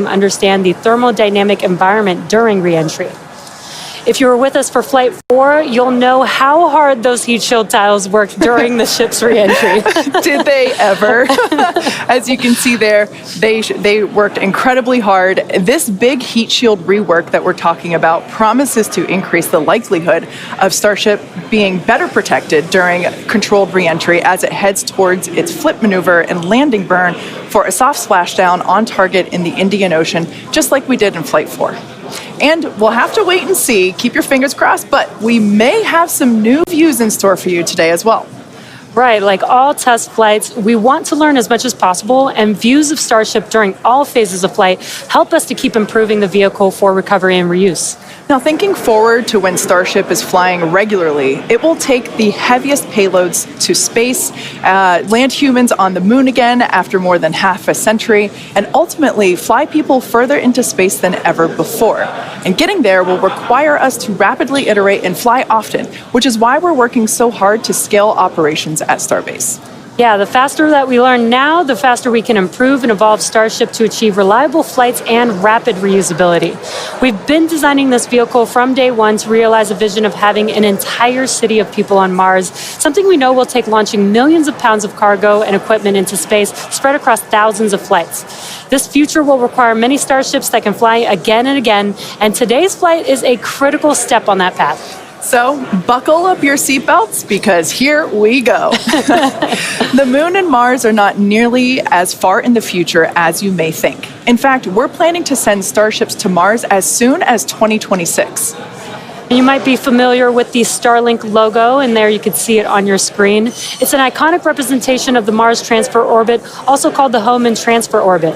understand the thermodynamic environment during reentry. If you were with us for Flight 4, you'll know how hard those heat shield tiles worked during the ship's reentry. Did they ever? As you can see there, they worked incredibly hard. This big heat shield rework that we're talking about promises to increase the likelihood of Starship being better protected during controlled reentry as it heads towards its flip maneuver and landing burn for a soft splashdown on target in the Indian Ocean, just like we did in Flight 4. And we'll have to wait and see, keep your fingers crossed, but we may have some new views in store for you today as well. Right, like all test flights, we want to learn as much as possible, and views of Starship during all phases of flight help us to keep improving the vehicle for recovery and reuse. Now, thinking forward to when Starship is flying regularly, it will take the heaviest payloads to space, land humans on the moon again after more than half a century, and ultimately fly people further into space than ever before. And getting there will require us to rapidly iterate and fly often, which is why we're working so hard to scale operations at Starbase. Yeah, the faster that we learn now, the faster we can improve and evolve Starship to achieve reliable flights and rapid reusability. We've been designing this vehicle from day one to realize a vision of having an entire city of people on Mars, something we know will take launching millions of pounds of cargo and equipment into space spread across thousands of flights. This future will require many Starships that can fly again and again, and today's flight is a critical step on that path. So buckle up your seatbelts because here we go. The moon and Mars are not nearly as far in the future as you may think. In fact, we're planning to send Starships to Mars as soon as 2026. You might be familiar with the Starlink logo, and there you can see it on your screen. It's an iconic representation of the Mars Transfer Orbit, also called the Home and Transfer Orbit.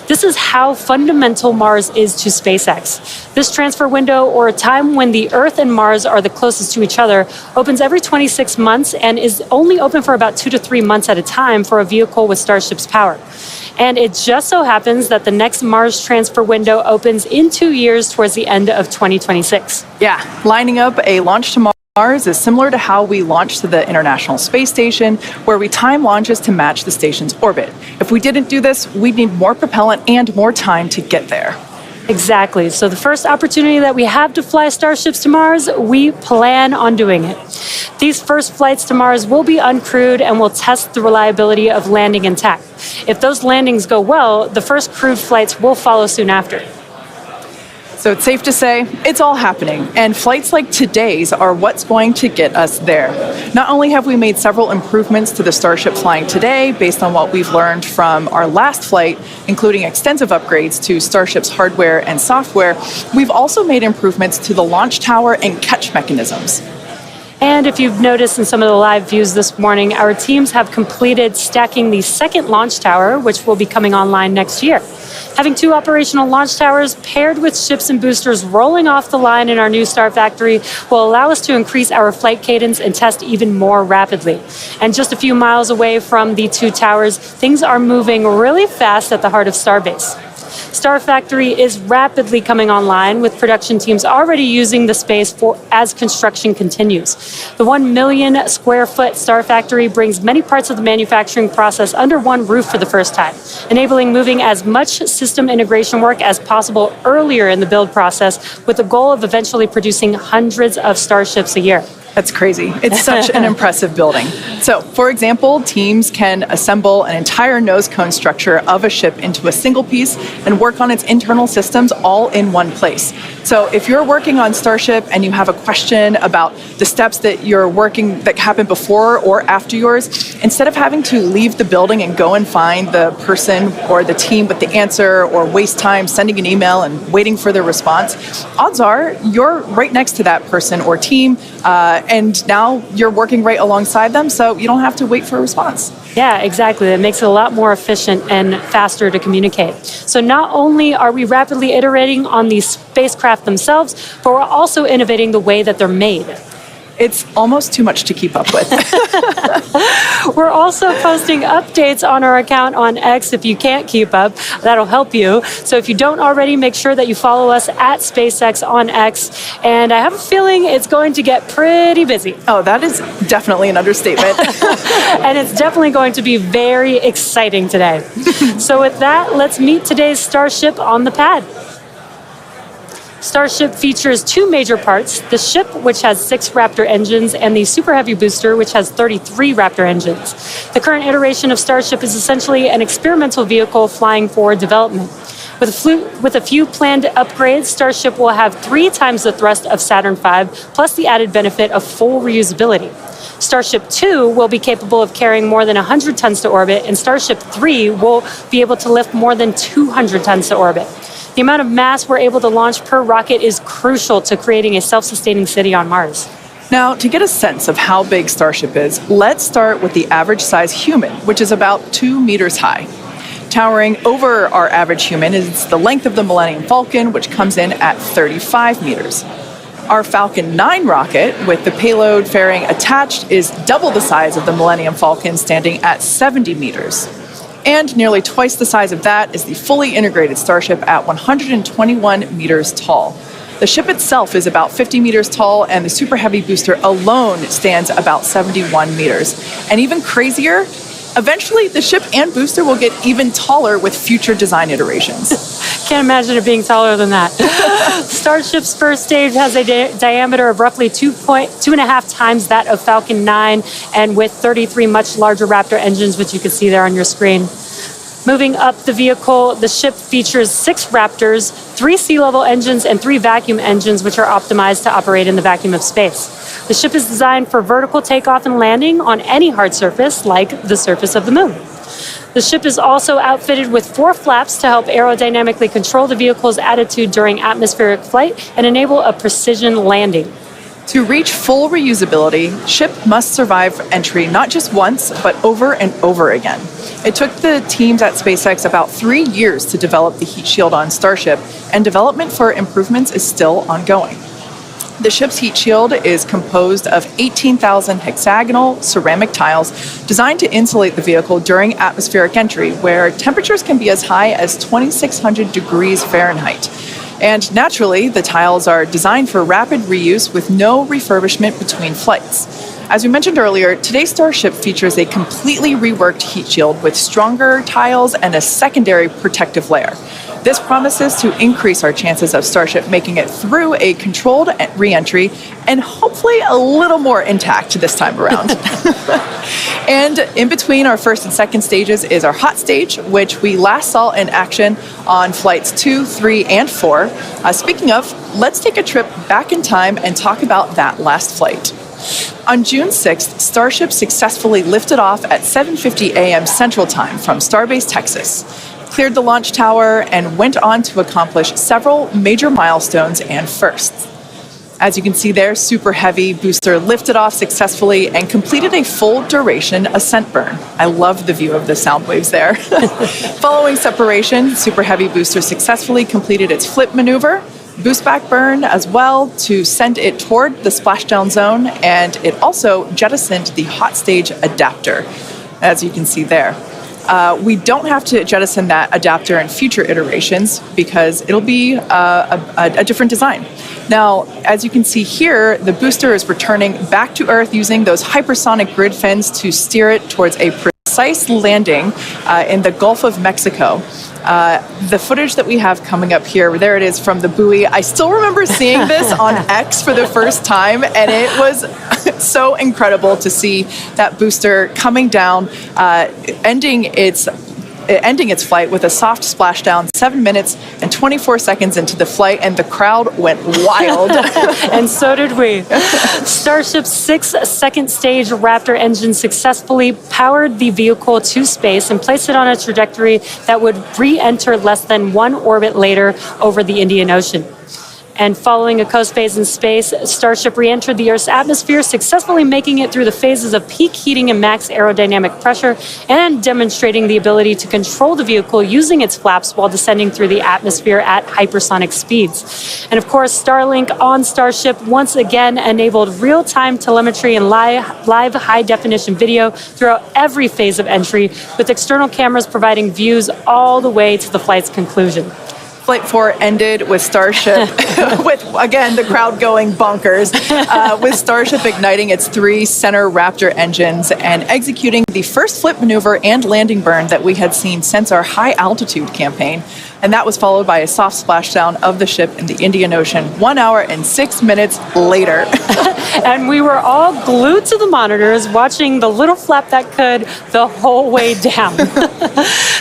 This is how fundamental Mars is to SpaceX. This transfer window, or a time when the Earth and Mars are the closest to each other, opens every 26 months and is only open for about 2 to 3 months at a time for a vehicle with Starship's power. And it just so happens that the next Mars transfer window opens in 2 years towards the end of 2026. Yeah, lining up a launch to Mars is similar to how we launched to the International Space Station, where we time launches to match the station's orbit. If we didn't do this, we'd need more propellant and more time to get there. Exactly. So the first opportunity that we have to fly Starships to Mars, we plan on doing it. These first flights to Mars will be uncrewed and will test the reliability of landing intact. If those landings go well, the first crewed flights will follow soon after. So it's safe to say it's all happening, and flights like today's are what's going to get us there. Not only have we made several improvements to the Starship flying today based on what we've learned from our last flight, including extensive upgrades to Starship's hardware and software, we've also made improvements to the launch tower and catch mechanisms. And if you've noticed in some of the live views this morning, our teams have completed stacking the second launch tower, which will be coming online next year. Having 2 operational launch towers paired with ships and boosters rolling off the line in our new Star Factory will allow us to increase our flight cadence and test even more rapidly. And just a few miles away from the 2 towers, things are moving really fast at the heart of Starbase. Star Factory is rapidly coming online, with production teams already using the space as construction continues. The 1 million square foot Star Factory brings many parts of the manufacturing process under one roof for the first time, enabling moving as much system integration work as possible earlier in the build process, with the goal of eventually producing hundreds of Starships a year. That's crazy. It's such an impressive building. So, for example, teams can assemble an entire nose cone structure of a ship into a single piece and work on its internal systems all in one place. So if you're working on Starship and you have a question about the steps that you're working that happen before or after yours, instead of having to leave the building and go and find the person or the team with the answer, or waste time sending an email and waiting for their response, odds are you're right next to that person or team, and now you're working right alongside them, so you don't have to wait for a response. Yeah, exactly. That makes it a lot more efficient and faster to communicate. So not only are we rapidly iterating on these spacecraft themselves, but we're also innovating the way that they're made. It's almost too much to keep up with. We're also posting updates on our account on X if you can't keep up. That'll help you. So if you don't already, make sure that you follow us at SpaceX on X. And I have a feeling it's going to get pretty busy. Oh, that is definitely an understatement. And it's definitely going to be very exciting today. So with that, let's meet today's Starship on the pad. Starship features two major parts, the ship, which has 6 Raptor engines, and the Super Heavy booster, which has 33 Raptor engines. The current iteration of Starship is essentially an experimental vehicle flying for development. With a few planned upgrades, Starship will have 3 times the thrust of Saturn V, plus the added benefit of full reusability. Starship 2 will be capable of carrying more than 100 tons to orbit, and Starship 3 will be able to lift more than 200 tons to orbit. The amount of mass we're able to launch per rocket is crucial to creating a self-sustaining city on Mars. Now, to get a sense of how big Starship is, let's start with the average size human, which is about 2 meters high. Towering over our average human is the length of the Millennium Falcon, which comes in at 35 meters. Our Falcon 9 rocket, with the payload fairing attached, is double the size of the Millennium Falcon, standing at 70 meters. And nearly twice the size of that is the fully integrated Starship at 121 meters tall. The ship itself is about 50 meters tall, and the Super Heavy booster alone stands about 71 meters. And even crazier, eventually the ship and booster will get even taller with future design iterations. Can't imagine it being taller than that. Starship's first stage has a diameter of roughly 2.5 times that of Falcon 9, and with 33 much larger Raptor engines, which you can see there on your screen. Moving up the vehicle, the ship features 6 Raptors, 3 sea-level engines, and 3 vacuum engines, which are optimized to operate in the vacuum of space. The ship is designed for vertical takeoff and landing on any hard surface, like the surface of the moon. The ship is also outfitted with 4 flaps to help aerodynamically control the vehicle's attitude during atmospheric flight and enable a precision landing. To reach full reusability, ship must survive entry not just once, but over and over again. It took the teams at SpaceX about 3 years to develop the heat shield on Starship, and development for improvements is still ongoing. The ship's heat shield is composed of 18,000 hexagonal ceramic tiles designed to insulate the vehicle during atmospheric entry, where temperatures can be as high as 2,600 degrees Fahrenheit. And naturally, the tiles are designed for rapid reuse with no refurbishment between flights. As we mentioned earlier, today's Starship features a completely reworked heat shield with stronger tiles and a secondary protective layer. This promises to increase our chances of Starship making it through a controlled re-entry and hopefully a little more intact this time around. And in between our first and second stages is our hot stage, which we last saw in action on flights 2, 3, and 4. Speaking of, let's take a trip back in time and talk about that last flight. On June 6th, Starship successfully lifted off at 7:50 a.m. Central Time from Starbase, Texas, cleared the launch tower, and went on to accomplish several major milestones and firsts. As you can see there, Super Heavy booster lifted off successfully and completed a full duration ascent burn. I love the view of the sound waves there. Following separation, Super Heavy booster successfully completed its flip maneuver, boost back burn as well to send it toward the splashdown zone, and it also jettisoned the hot stage adapter, as you can see there. We don't have to jettison that adapter in future iterations because it'll be a different design. Now, as you can see here, the booster is returning back to Earth using those hypersonic grid fins to steer it towards a precise landing in the Gulf of Mexico. The footage that we have coming up here, there it is from the buoy. I still remember seeing this on X for the first time, and it was so incredible to see that booster coming down, ending its flight with a soft splashdown 7 minutes and 24 seconds into the flight, and the crowd went wild. And so did we. Starship's 6 second-stage Raptor engine successfully powered the vehicle to space and placed it on a trajectory that would re-enter less than 1 orbit later over the Indian Ocean. And following a coast phase in space, Starship re-entered the Earth's atmosphere, successfully making it through the phases of peak heating and max aerodynamic pressure, and demonstrating the ability to control the vehicle using its flaps while descending through the atmosphere at hypersonic speeds. And of course, Starlink on Starship once again enabled real-time telemetry and live high-definition video throughout every phase of entry, with external cameras providing views all the way to the flight's conclusion. Flight 4 ended with Starship, with, again, the crowd going bonkers, with Starship igniting its 3 center Raptor engines and executing the first flip maneuver and landing burn that we had seen since our high-altitude campaign. And that was followed by a soft splashdown of the ship in the Indian Ocean 1 hour and 6 minutes later. And we were all glued to the monitors, watching the little flap that could the whole way down.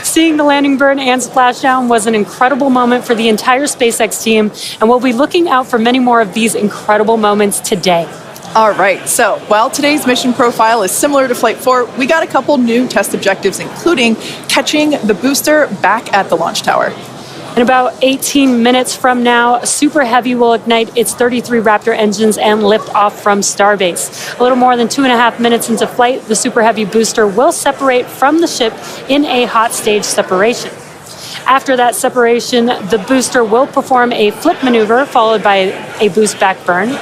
Seeing the landing burn and splashdown was an incredible moment for the entire SpaceX team, and we'll be looking out for many more of these incredible moments today. All right, so while today's mission profile is similar to Flight 4, we got a couple new test objectives, including catching the booster back at the launch tower. In about 18 minutes from now, Super Heavy will ignite its 33 Raptor engines and lift off from Starbase. A little more than 2.5 minutes into flight, the Super Heavy booster will separate from the ship in a hot stage separation. After that separation, the booster will perform a flip maneuver followed by a boost back burn.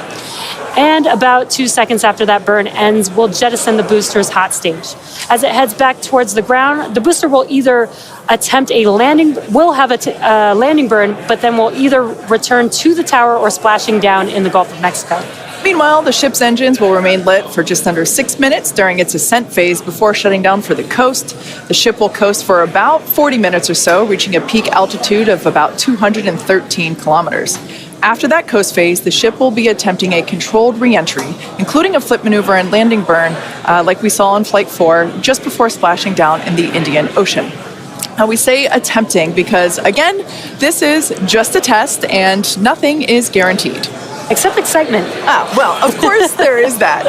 And about 2 seconds after that burn ends, we'll jettison the booster's hot stage. As it heads back towards the ground, the booster will either attempt a landing, will have a landing burn, but then will either return to the tower or splashing down in the Gulf of Mexico. Meanwhile, the ship's engines will remain lit for just under 6 minutes during its ascent phase before shutting down for the coast. The ship will coast for about 40 minutes or so, reaching a peak altitude of about 213 kilometers. After that coast phase, the ship will be attempting a controlled re-entry, including a flip maneuver and landing burn, like we saw on Flight 4, just before splashing down in the Indian Ocean. Now, we say attempting because, again, this is just a test and nothing is guaranteed. Except excitement. Well, of course there is that.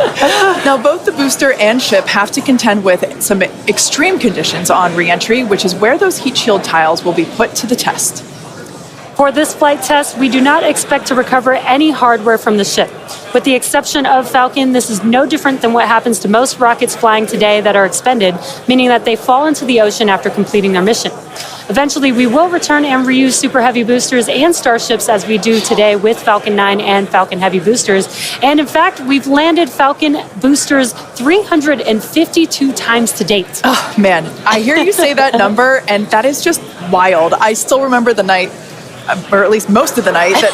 Now, both the booster and ship have to contend with some extreme conditions on re-entry, which is where those heat shield tiles will be put to the test. For this flight test, we do not expect to recover any hardware from the ship. With the exception of Falcon, this is no different than what happens to most rockets flying today that are expended, meaning that they fall into the ocean after completing their mission. Eventually, we will return and reuse Super Heavy boosters and Starships as we do today with Falcon 9 and Falcon Heavy boosters. And in fact, we've landed Falcon boosters 352 times to date. Oh, man, I hear you say that number, and that is just wild. I still remember the night, or at least most of the night, that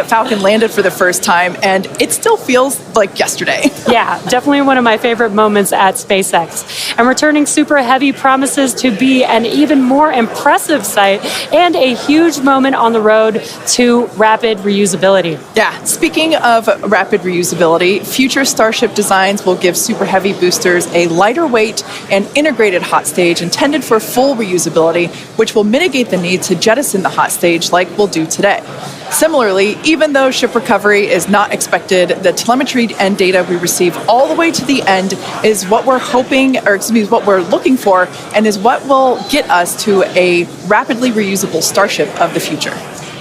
Falcon landed for the first time, and it still feels like yesterday. Yeah, definitely one of my favorite moments at SpaceX. And returning Super Heavy promises to be an even more impressive sight and a huge moment on the road to rapid reusability. Yeah, speaking of rapid reusability, future Starship designs will give Super Heavy boosters a lighter weight and integrated hot stage intended for full reusability, which will mitigate the need to jettison the hot stage like we'll do today. Similarly, even though ship recovery is not expected, the telemetry and data we receive all the way to the end is what we're what we're looking for, and is what will get us to a rapidly reusable Starship of the future.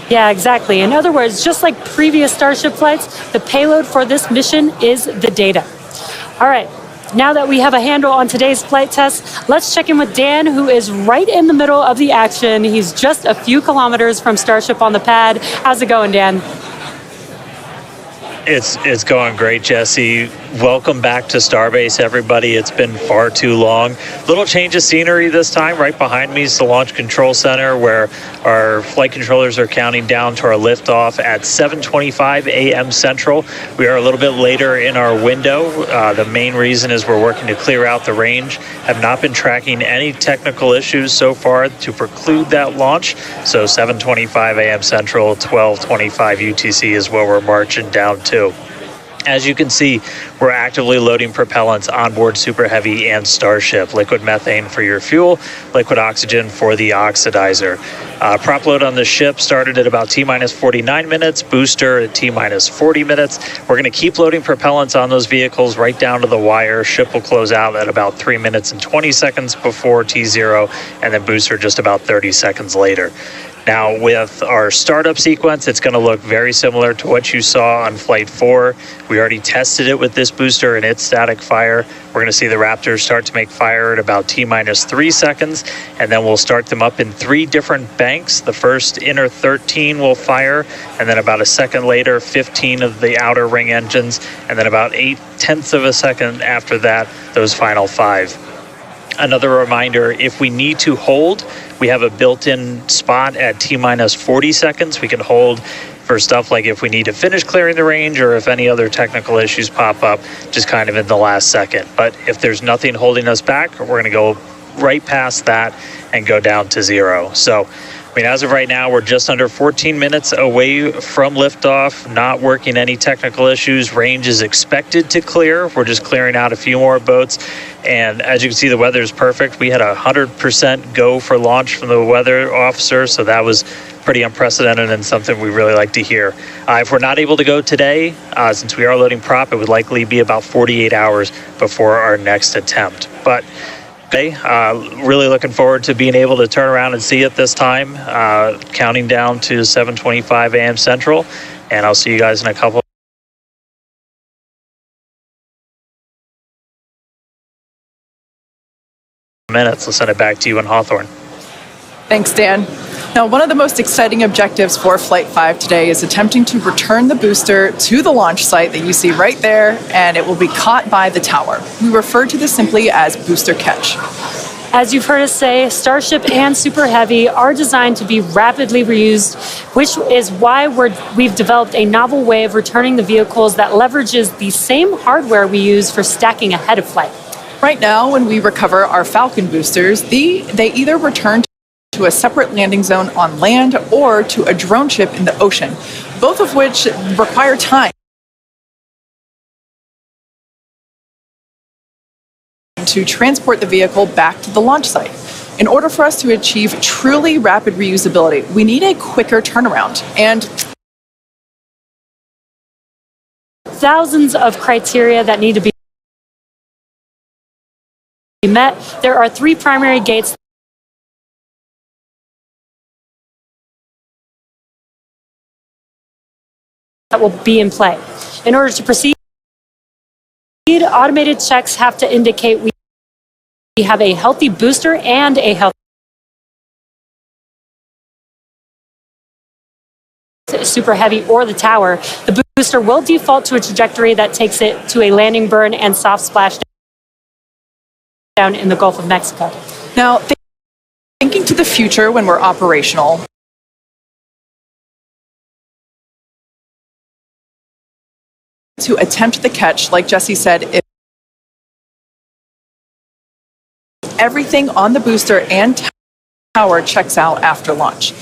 Yeah, exactly. In other words, just like previous Starship flights, the payload for this mission is the data. All right. Now that we have a handle on today's flight test, let's check in with Dan, who is right in the middle of the action. He's just a few kilometers from Starship on the pad. How's it going, Dan? It's going great, Jesse. Welcome back to Starbase, everybody. It's been far too long. Little change of scenery this time. Right behind me is the Launch Control Center, where our flight controllers are counting down to our liftoff at 7:25 a.m. Central. We are a little bit later in our window. The main reason is we're working to clear out the range. Have not been tracking any technical issues so far to preclude that launch. So 7:25 a.m. Central, 12:25 UTC is where we're marching down to. As you can see, we're actively loading propellants on board Super Heavy and Starship. Liquid methane for your fuel, liquid oxygen for the oxidizer. Prop load on the ship started at about T-minus 49 minutes, booster at T-minus 40 minutes. We're going to keep loading propellants on those vehicles right down to the wire. Ship will close out at about 3 minutes and 20 seconds before T0, and then booster just about 30 seconds later. Now, with our startup sequence, it's going to look very similar to what you saw on Flight 4. We already tested it with this booster and its static fire. We're going to see the Raptors start to make fire at about T-3 seconds, and then we'll start them up in 3 different banks. The first inner 13 will fire, and then about a second later, 15 of the outer ring engines, and then about 0.8 of a second after that, those final 5. Another reminder, if we need to hold, we have a built-in spot at T-40 seconds. We can hold for stuff like if we need to finish clearing the range or if any other technical issues pop up, just kind of in the last second. But if there's nothing holding us back, we're going to go right past that and go down to 0. So, I mean, as of right now, we're just under 14 minutes away from liftoff, not working any technical issues. Range is expected to clear. We're just clearing out a few more boats. And as you can see, the weather is perfect. We had 100% go for launch from the weather officer, so that was pretty unprecedented and something we really like to hear. If we're not able to go today, since we are loading prop, it would likely be about 48 hours before our next attempt. But really looking forward to being able to turn around and see it this time, counting down to 7:25 a.m. Central, and I'll see you guys in a couple minutes. I'll send it back to you in Hawthorne. Thanks, Dan. Now, one of the most exciting objectives for Flight 5 today is attempting to return the booster to the launch site that you see right there, and it will be caught by the tower. We refer to this simply as booster catch. As you've heard us say, Starship and Super Heavy are designed to be rapidly reused, which is why we've developed a novel way of returning the vehicles that leverages the same hardware we use for stacking ahead of flight. Right now, when we recover our Falcon boosters, they either return to a separate landing zone on land or to a drone ship in the ocean, both of which require time to transport the vehicle back to the launch site. In order for us to achieve truly rapid reusability, we need a quicker turnaround, and thousands of criteria that need to be met. There are 3 primary gates that will be in play. In order to proceed, automated checks have to indicate we have a healthy booster and a healthy Super Heavy or the tower. The booster will default to a trajectory that takes it to a landing burn and soft splash down in the Gulf of Mexico. Now, thinking to the future when we're operational, to attempt the catch, like Jesse said, if everything on the booster and tower checks out after launch.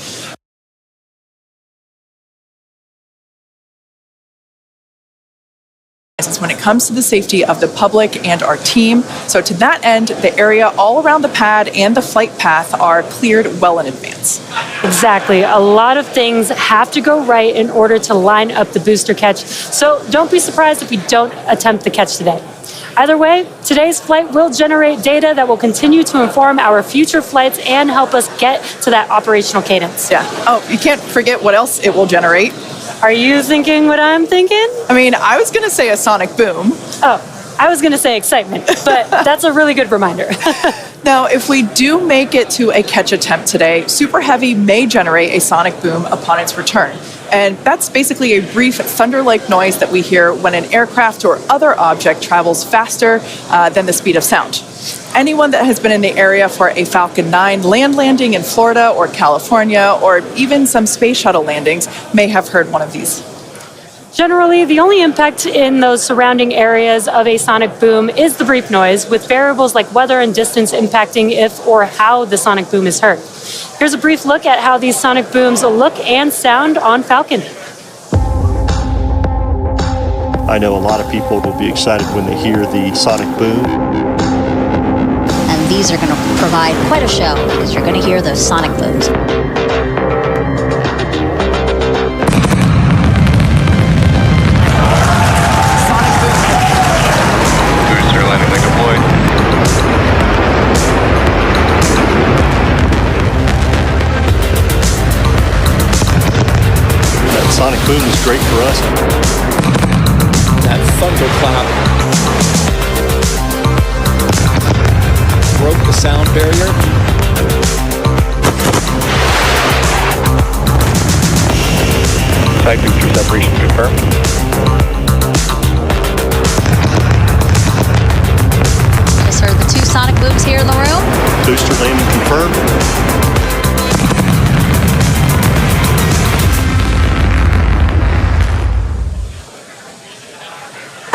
When it comes to the safety of the public and our team. So to that end, the area all around the pad and the flight path are cleared well in advance. Exactly. A lot of things have to go right in order to line up the booster catch. So don't be surprised if we don't attempt the catch today. Either way, today's flight will generate data that will continue to inform our future flights and help us get to that operational cadence. Yeah. Oh, you can't forget what else it will generate. Are you thinking what I'm thinking? I mean, I was going to say a sonic boom. Oh, I was going to say excitement, but that's a really good reminder. Now, if we do make it to a catch attempt today, Super Heavy may generate a sonic boom upon its return. And that's basically a brief thunder-like noise that we hear when an aircraft or other object travels faster than the speed of sound. Anyone that has been in the area for a Falcon 9 land landing in Florida or California, or even some space shuttle landings, may have heard one of these. Generally, the only impact in those surrounding areas of a sonic boom is the brief noise, with variables like weather and distance impacting if or how the sonic boom is heard. Here's a brief look at how these sonic booms look and sound on Falcon. I know a lot of people will be excited when they hear the sonic boom. And these are going to provide quite a show because you're going to hear those sonic booms. sonic boom is great for us. That thunderclap broke the sound barrier. Side booster separation confirmed. Just heard the 2 sonic booms here in the room. Booster landing confirmed.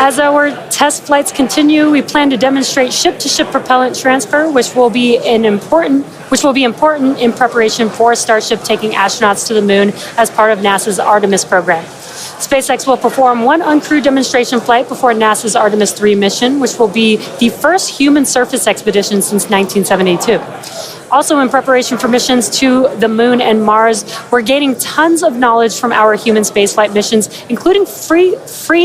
As our test flights continue, we plan to demonstrate ship-to-ship propellant transfer, which will be important in preparation for Starship taking astronauts to the moon as part of NASA's Artemis program. SpaceX will perform one uncrewed demonstration flight before NASA's Artemis 3 mission, which will be the first human surface expedition since 1972. Also, in preparation for missions to the moon and Mars, we're gaining tons of knowledge from our human spaceflight missions, including free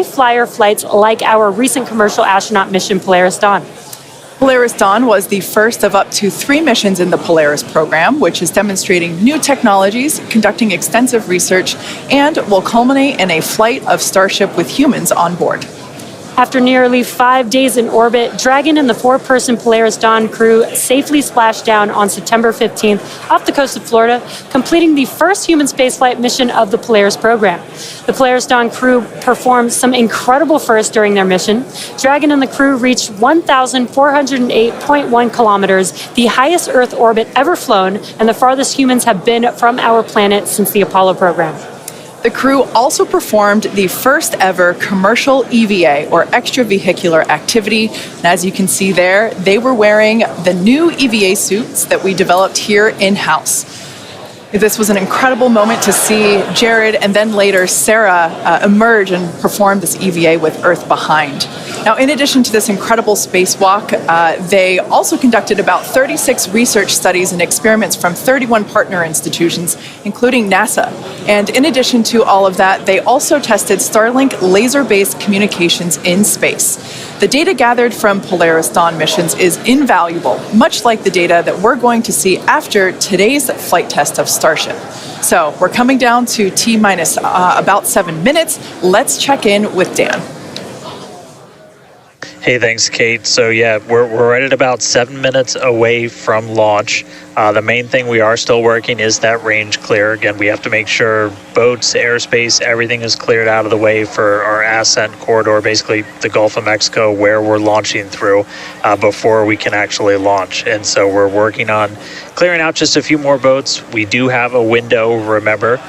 flyer flights like our recent commercial astronaut mission, Polaris Dawn. Polaris Dawn was the first of up to 3 missions in the Polaris program, which is demonstrating new technologies, conducting extensive research, and will culminate in a flight of Starship with humans on board. After nearly 5 days in orbit, Dragon and the 4-person Polaris Dawn crew safely splashed down on September 15th off the coast of Florida, completing the first human spaceflight mission of the Polaris program. The Polaris Dawn crew performed some incredible firsts during their mission. Dragon and the crew reached 1,408.1 kilometers, the highest Earth orbit ever flown, and the farthest humans have been from our planet since the Apollo program. The crew also performed the first ever commercial EVA, or extravehicular activity. And as you can see there, they were wearing the new EVA suits that we developed here in-house. This was an incredible moment to see Jared and then later Sarah emerge and perform this EVA with Earth behind. Now, in addition to this incredible spacewalk, they also conducted about 36 research studies and experiments from 31 partner institutions, including NASA. And in addition to all of that, they also tested Starlink laser-based communications in space. The data gathered from Polaris Dawn missions is invaluable, much like the data that we're going to see after today's flight test of Starship. So we're coming down to T-minus about 7 minutes. Let's check in with Dan. Hey, thanks, Kate. So yeah, we're right at about 7 minutes away from launch. The main thing we are still working is that range clear. Again, we have to make sure boats, airspace, everything is cleared out of the way for our ascent corridor, basically the Gulf of Mexico, where we're launching through before we can actually launch. And so we're working on clearing out just a few more boats. We do have a window, remember.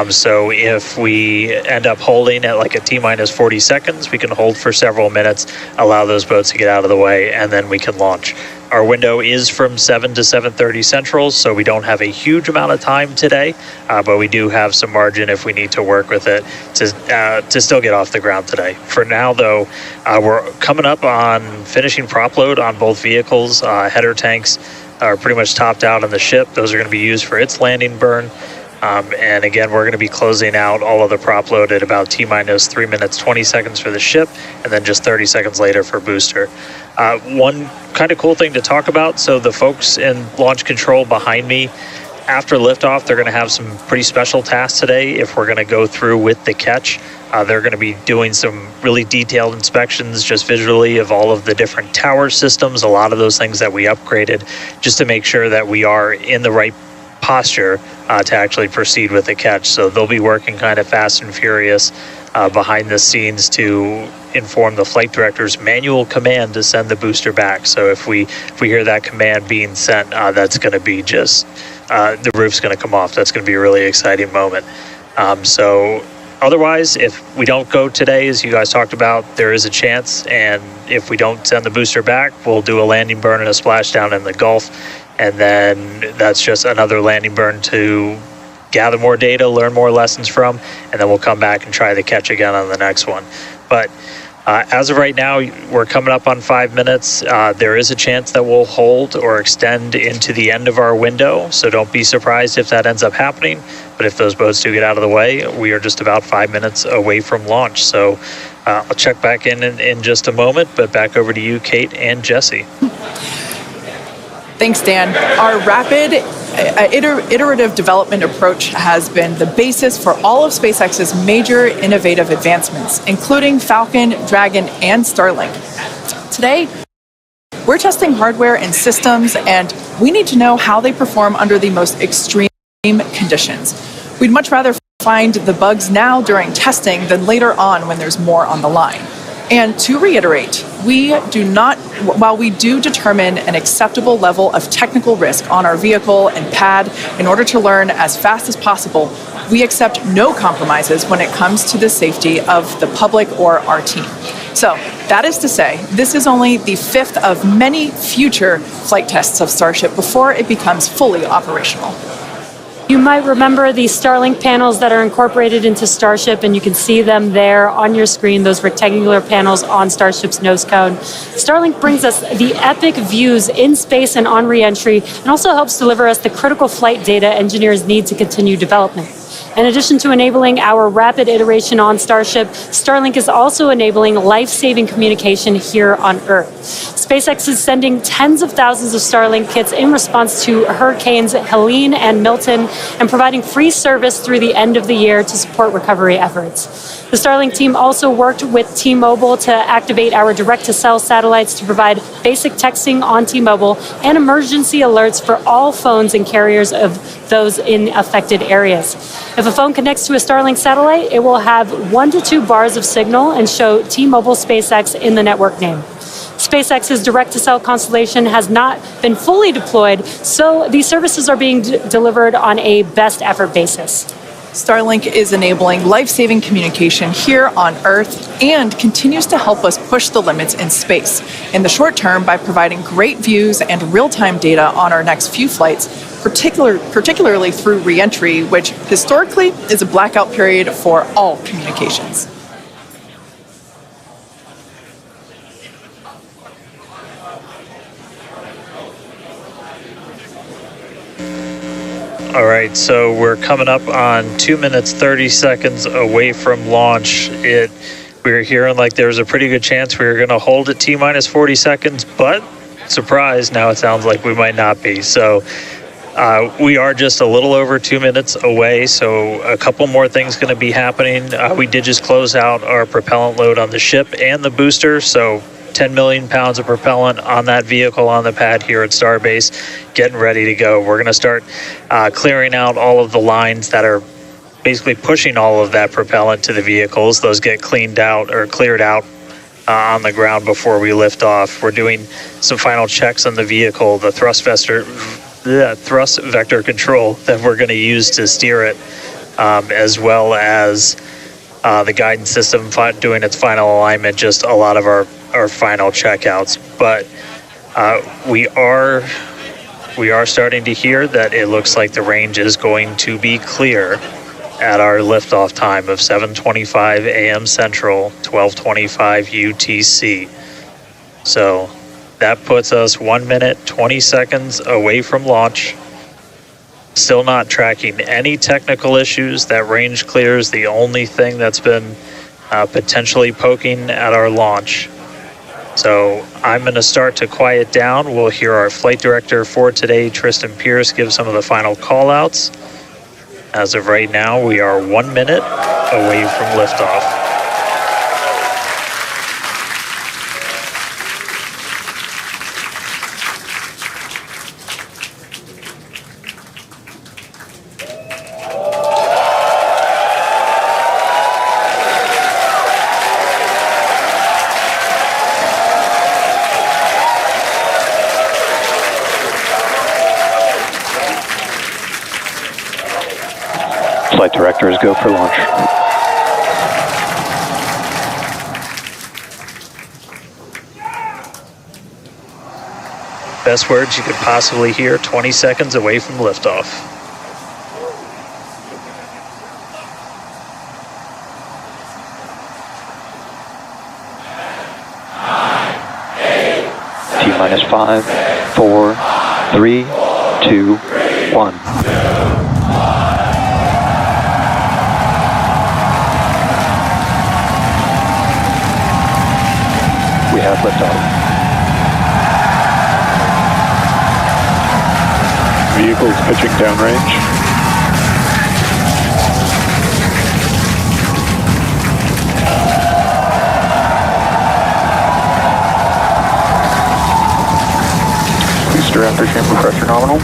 So if we end up holding at like a T-minus 40 seconds, we can hold for several minutes, allow those boats to get out of the way, and then we can launch. Our window is from 7 to 7:30 Central, so we don't have a huge amount of time today, but we do have some margin if we need to work with it to still get off the ground today. For now, though, we're coming up on finishing prop load on both vehicles. Header tanks are pretty much topped out on the ship. Those are going to be used for its landing burn. And again, we're going to be closing out all of the prop load at about T-minus 3 minutes, 20 seconds for the ship, and then just 30 seconds later for booster. One kind of cool thing to talk about, so the folks in launch control behind me, after liftoff, they're going to have some pretty special tasks today if we're going to go through with the catch. They're going to be doing some really detailed inspections just visually of all of the different tower systems, a lot of those things that we upgraded, just to make sure that we are in the right posture to actually proceed with the catch. So they'll be working kind of fast and furious behind the scenes to inform the flight director's manual command to send the booster back. So if we hear that command being sent, that's going to be just the roof's going to come off. That's going to be a really exciting moment. So otherwise, if we don't go today, as you guys talked about, there is a chance, and if we don't send the booster back, we'll do a landing burn and a splashdown in the Gulf. And then that's just another landing burn to gather more data, learn more lessons from, and then we'll come back and try the catch again on the next one. But as of right now, we're coming up on 5 minutes. There is a chance that we'll hold or extend into the end of our window, so don't be surprised if that ends up happening. But if those boats do get out of the way, we are just about 5 minutes away from launch. So I'll check back in just a moment, but back over to you, Kate and Jesse. Thanks, Dan. Our rapid iterative development approach has been the basis for all of SpaceX's major innovative advancements, including Falcon, Dragon, and Starlink. Today, we're testing hardware and systems, and we need to know how they perform under the most extreme conditions. We'd much rather find the bugs now during testing than later on when there's more on the line. And to reiterate, while we do determine an acceptable level of technical risk on our vehicle and pad in order to learn as fast as possible, we accept no compromises when it comes to the safety of the public or our team. So that is to say, this is only the 5th of many future flight tests of Starship before it becomes fully operational. You might remember the Starlink panels that are incorporated into Starship, and you can see them there on your screen, those rectangular panels on Starship's nose cone. Starlink brings us the epic views in space and on reentry, and also helps deliver us the critical flight data engineers need to continue development. In addition to enabling our rapid iteration on Starship, Starlink is also enabling life-saving communication here on Earth. SpaceX is sending tens of thousands of Starlink kits in response to Hurricanes Helene and Milton, and providing free service through the end of the year to support recovery efforts. The Starlink team also worked with T-Mobile to activate our direct-to-cell satellites to provide basic texting on T-Mobile and emergency alerts for all phones and carriers of those in affected areas. If a phone connects to a Starlink satellite, it will have 1 to 2 bars of signal and show T-Mobile SpaceX in the network name. SpaceX's direct-to-cell constellation has not been fully deployed, so these services are being delivered on a best effort basis. Starlink is enabling life-saving communication here on Earth and continues to help us push the limits in space. In the short term, by providing great views and real-time data on our next few flights, particularly through reentry, which historically is a blackout period for all communications. All right, so we're coming up on 2 minutes, 30 seconds away from launch. We were hearing like there's a pretty good chance we were going to hold it T-minus 40 seconds, but surprise, now it sounds like we might not be. So we are just a little over 2 minutes away, so a couple more things going to be happening. We did just close out our propellant load on the ship and the booster, so 10 million pounds of propellant on that vehicle on the pad here at Starbase, getting ready to go. We're going to start clearing out all of the lines that are basically pushing all of that propellant to the vehicles. Those get cleaned out or cleared out on the ground before we lift off. We're doing some final checks on the vehicle, the thrust vector control that we're going to use to steer it, as well as the guidance system doing its final alignment, just a lot of our final checkouts. But we are starting to hear that it looks like the range is going to be clear at our liftoff time of 7:25 a.m. Central, 12:25 UTC. So that puts us 1 minute, 20 seconds away from launch. Still not tracking any technical issues. That range clear is the only thing that's been potentially poking at our launch. So I'm going to start to quiet down. We'll hear our flight director for today, Tristan Pierce, give some of the final call-outs. As of right now, we are 1 minute away from liftoff. Flight directors go for launch. Best words you could possibly hear 20 seconds away from liftoff. T-minus 5, 4, 3, 2, 1. We have liftoff. vehicles pitching downrange. Booster after chamber pressure nominal.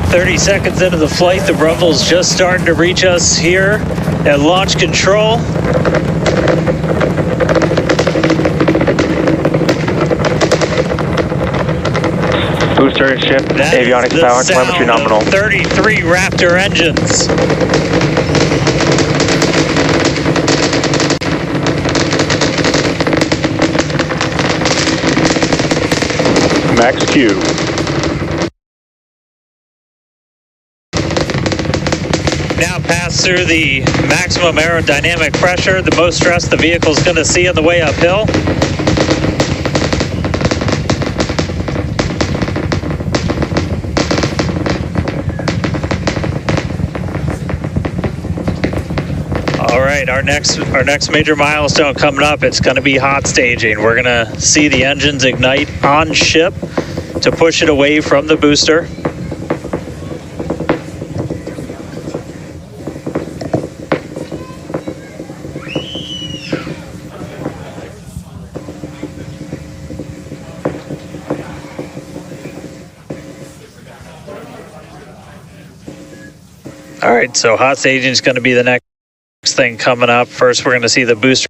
"30 seconds into the flight, the rumble's just starting to reach us here at launch control. Booster ship, That avionics is power, the telemetry sound nominal. of 33 Raptor engines. Max Q. Now pass through the maximum aerodynamic pressure, the most stress the vehicle's going to see on the way uphill. All right, our next major milestone coming up, it's going to be hot staging. We're going to see the engines ignite on ship to push it away from the booster. All right, so hot staging is going to be the next thing coming up. First, we're going to see the booster.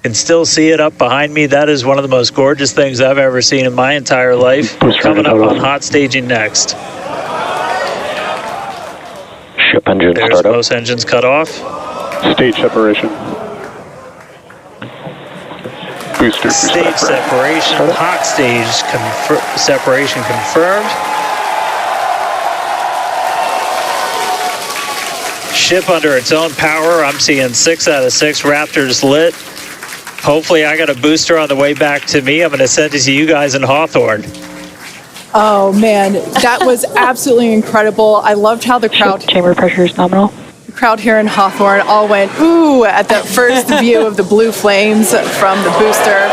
Can still see it up behind me. That is one of the most gorgeous things I've ever seen in my entire life. Coming up on hot staging next. Ship engine There's startup. most engines cut off. Stage separation. Booster Stage separation, hot stage separation confirmed. Ship under its own power. I'm seeing 6 out of 6 Raptors lit. Hopefully I got a booster on the way back to me. I'm going to send it to you guys in Hawthorne. Oh man, that was absolutely incredible. I loved how the crowd Chamber pressure is nominal. The crowd here in Hawthorne all went ooh at that first view of the blue flames from the booster.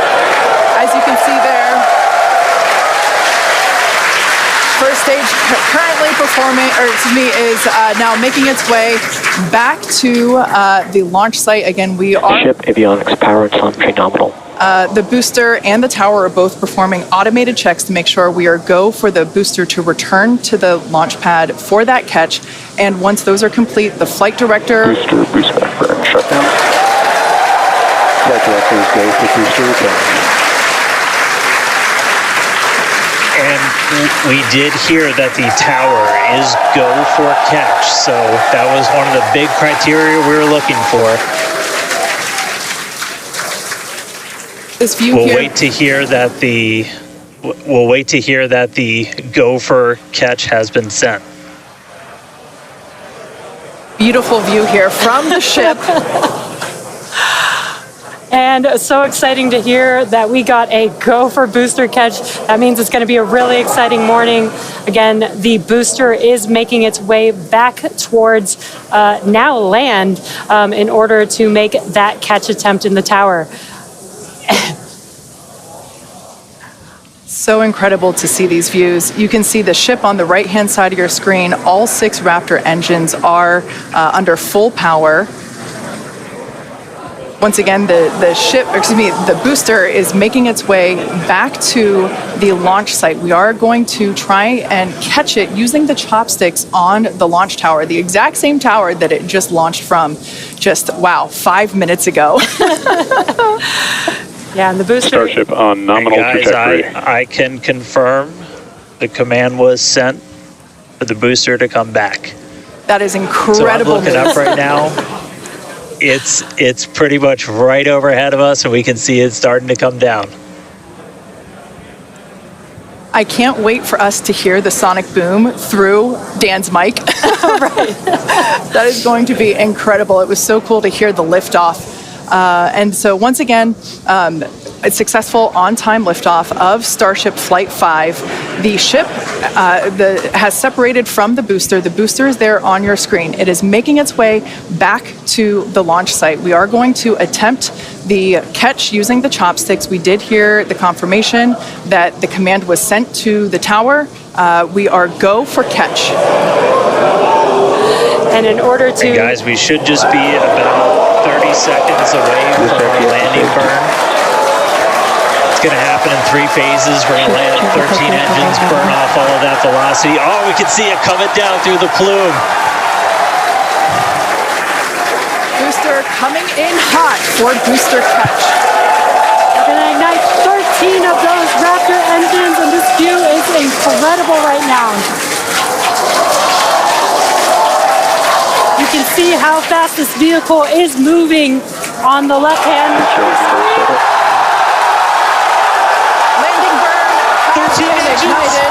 As you can see there, first stage currently performing, or excuse me, is now making its way back to the launch site. Again, we are Ship avionics power and telemetry nominal. the booster and the tower are both performing automated checks to make sure we are go for the booster to return to the launch pad for that catch. And once those are complete, the flight director... Boost back burn shutdown. Flight directors go for booster return. And we did hear that the tower is go for catch. So that was one of the big criteria we were looking for. This view We'll here... wait to hear that the go for catch has been sent. Beautiful view here from the ship. And so exciting to hear that we got a go for booster catch. That means it's going to be a really exciting morning. Again, the booster is making its way back towards now land in order to make that catch attempt in the tower. So incredible to see these views. You can see the ship on the right-hand side of your screen. All 6 Raptor engines are under full power. Once again, the booster is making its way back to the launch site. We are going to try and catch it using the chopsticks on the launch tower, the exact same tower that it just launched from just, 5 minutes ago. Yeah, and the booster... Starship on nominal Guys, trajectory. I can confirm the command was sent for the booster to come back. That is So I'm incredible looking news. up right now. It's pretty much right overhead of us, and we can see it starting to come down. I can't wait for us to hear the sonic boom through Dan's mic. That is going to be incredible. It was so cool to hear the liftoff. And so once again, a successful on-time liftoff of Starship Flight 5. The ship has separated from the booster. The booster is there on your screen. It is making its way back to the launch site. We are going to attempt the catch using the chopsticks. We did hear the confirmation that the command was sent to the tower. We are go for catch. And in order to... And guys, we should just be about 30 seconds away from our landing burn. It's going to happen in 3 phases. We're going to land 13 engines, burn off all of that velocity. Oh, we can see it coming down through the plume. Booster coming in hot for booster catch. We're going to ignite 13 of those Raptor engines, and this view is incredible right now. You can see how fast this vehicle is moving on the left-hand screen. Landing burn has been ignited.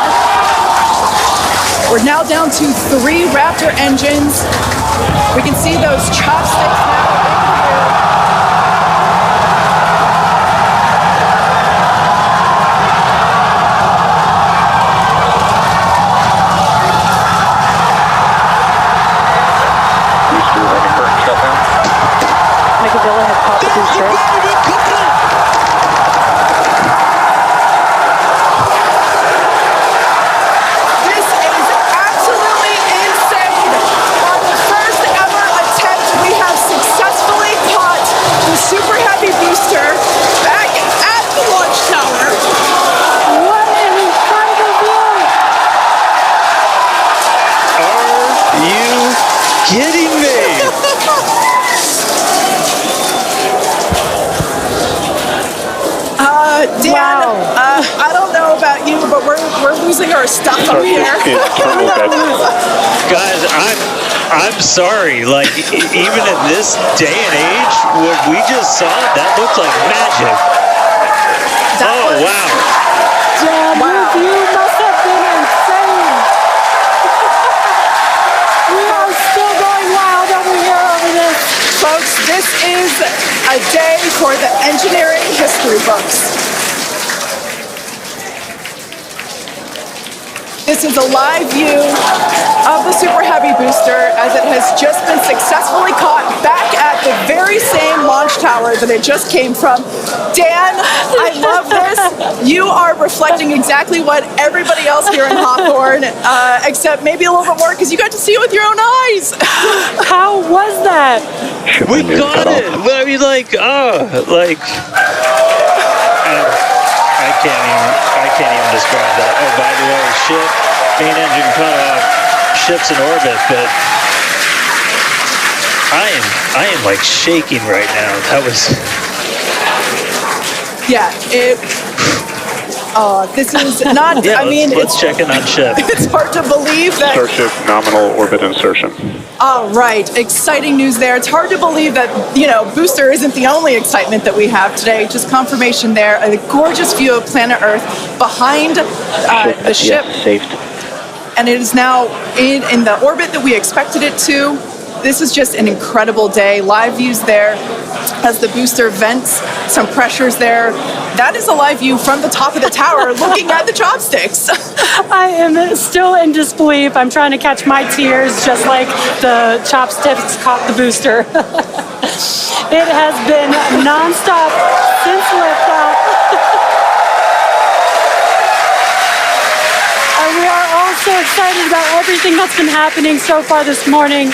We're now down to 3 Raptor engines. We can see those chopsticks now in the air. Megavilla had caught the booster. This is absolutely insane. On the first ever attempt, we have successfully caught the Super Heavy booster back at the launch tower. What an incredible view! Are you kidding me? Dan, Wow. I don't know about you, but we're losing our stuff up here. Guys, I'm sorry. Like, even in this day and age, what we just saw, that looked like magic. Oh, wow. Dan, Wow. your view must have been insane. We are still going wild over here over this. Folks, this is a day for the engineering history books. This is a live view of the Super Heavy booster as it has just been successfully caught back at the very same launch tower that it just came from. Dan, I love this. You are reflecting exactly what everybody else here in Hawthorne, except maybe a little bit more because you got to see it with your own eyes. How was that? We got it. I mean, like, I can't even describe that. Oh, by the way, main engine cut off, ship's in orbit, but I am like shaking right now. That was... Yeah, this is not, Yeah, let's it's check in on ship. it's hard to believe that. Starship nominal orbit insertion. All right, exciting news there. It's hard to believe that, booster isn't the only excitement that we have today. Just confirmation there. A gorgeous view of planet Earth behind the ship. Yes, saved. And it is now in the orbit that we expected it to. This is just an incredible day. Live views there as the booster vents some pressures there. That is a live view from the top of the tower looking at the chopsticks. I am still in disbelief. I'm trying to catch my tears just like the chopsticks caught the booster. It has been nonstop since liftoff. And we are all so excited about everything that's been happening so far this morning.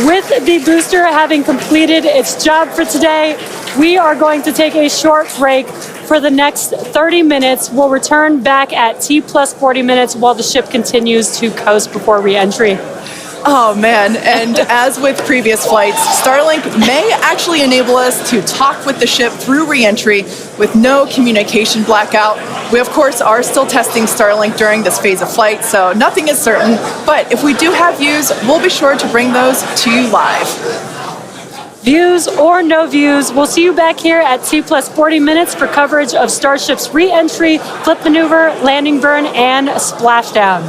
With the booster having completed its job for today, we are going to take a short break for the next 30 minutes. We'll return back at T plus 40 minutes while the ship continues to coast before re-entry. Oh man, and as with previous flights, Starlink may actually enable us to talk with the ship through re-entry with no communication blackout. We of course are still testing Starlink during this phase of flight, so nothing is certain, but if we do have views, we'll be sure to bring those to you live. Views or no views, we'll see you back here at T plus 40 minutes for coverage of Starship's re-entry, flip maneuver, landing burn, and splashdown.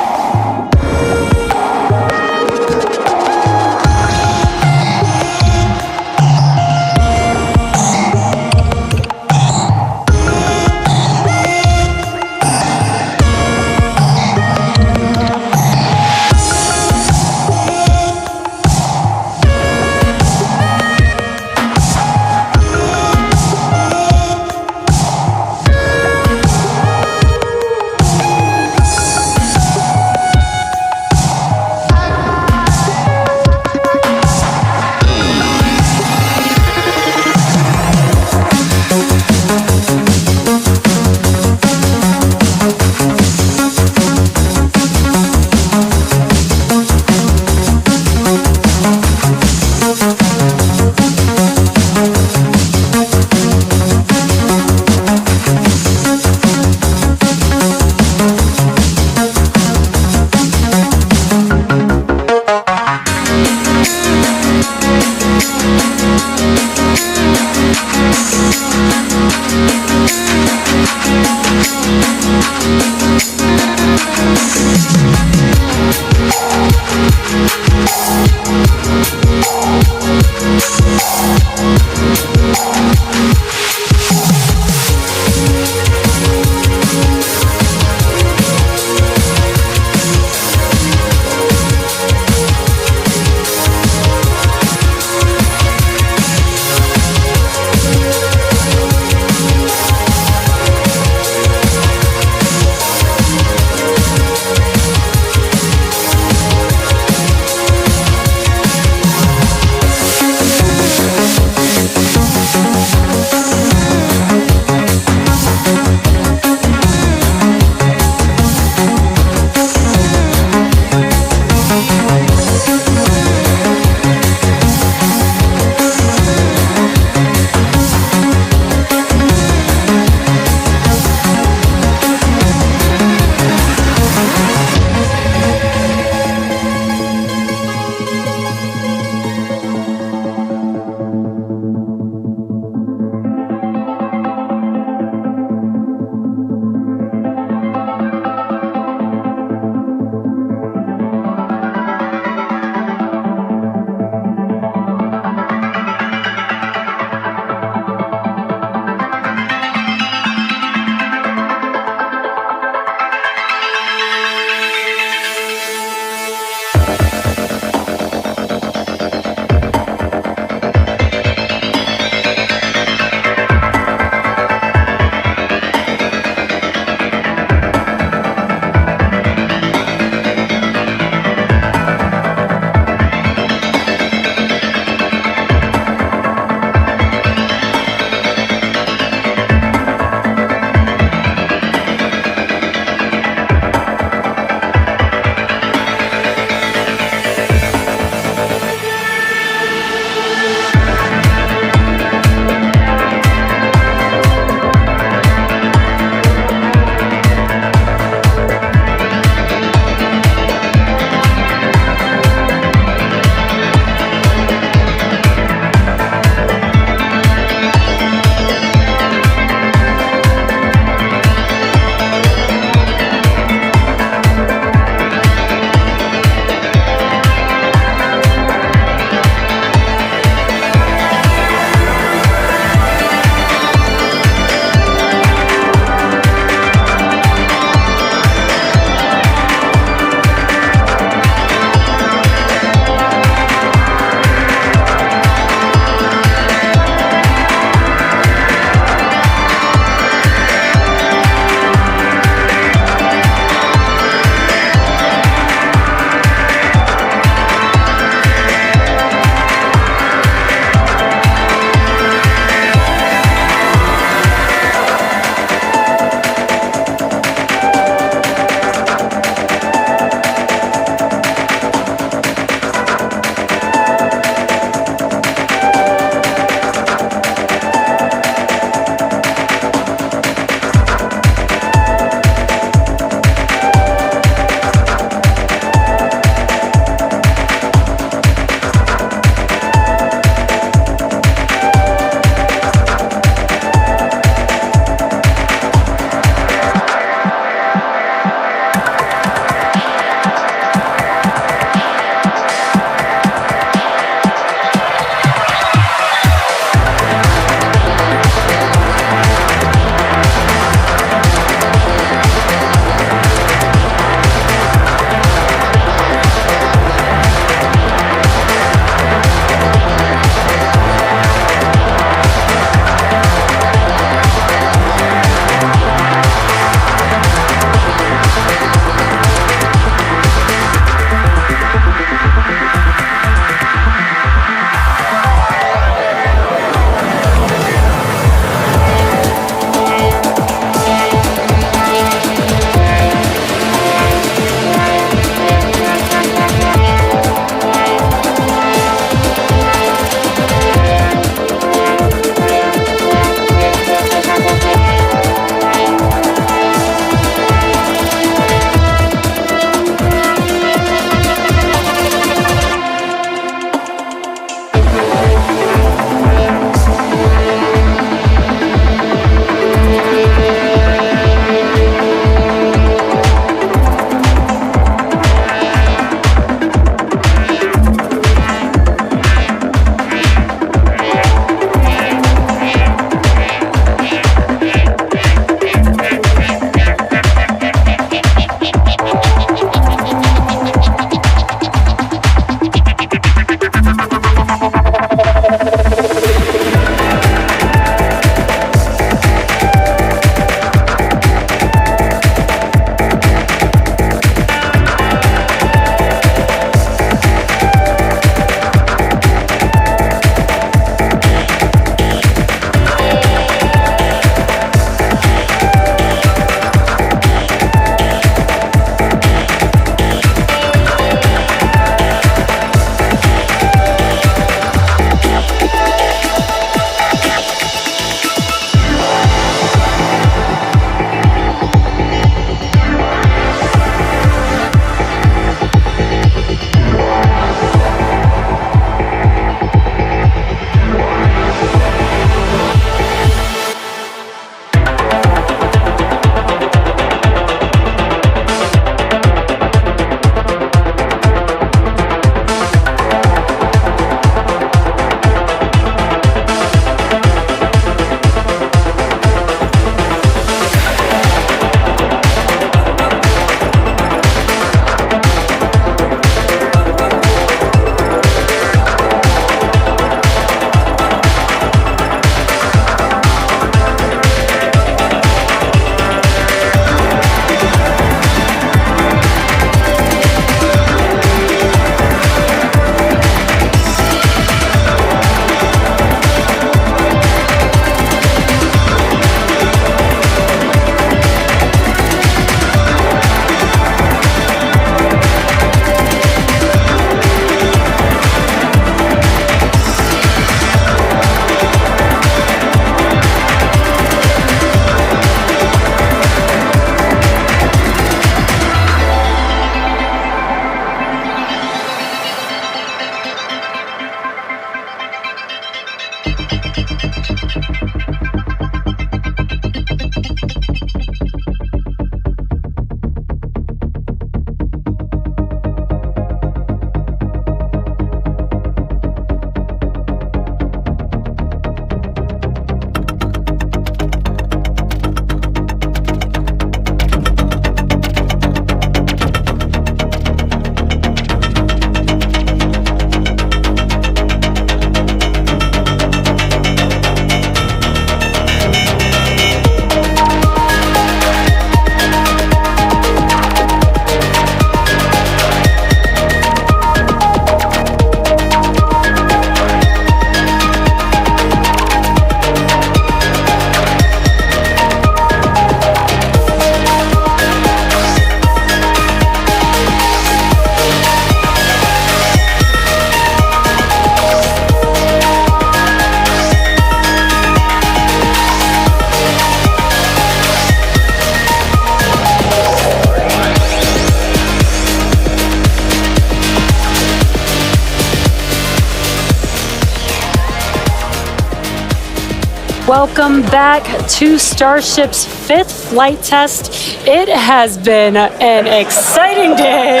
welcome back to Starship's 5th flight test. It has been an exciting day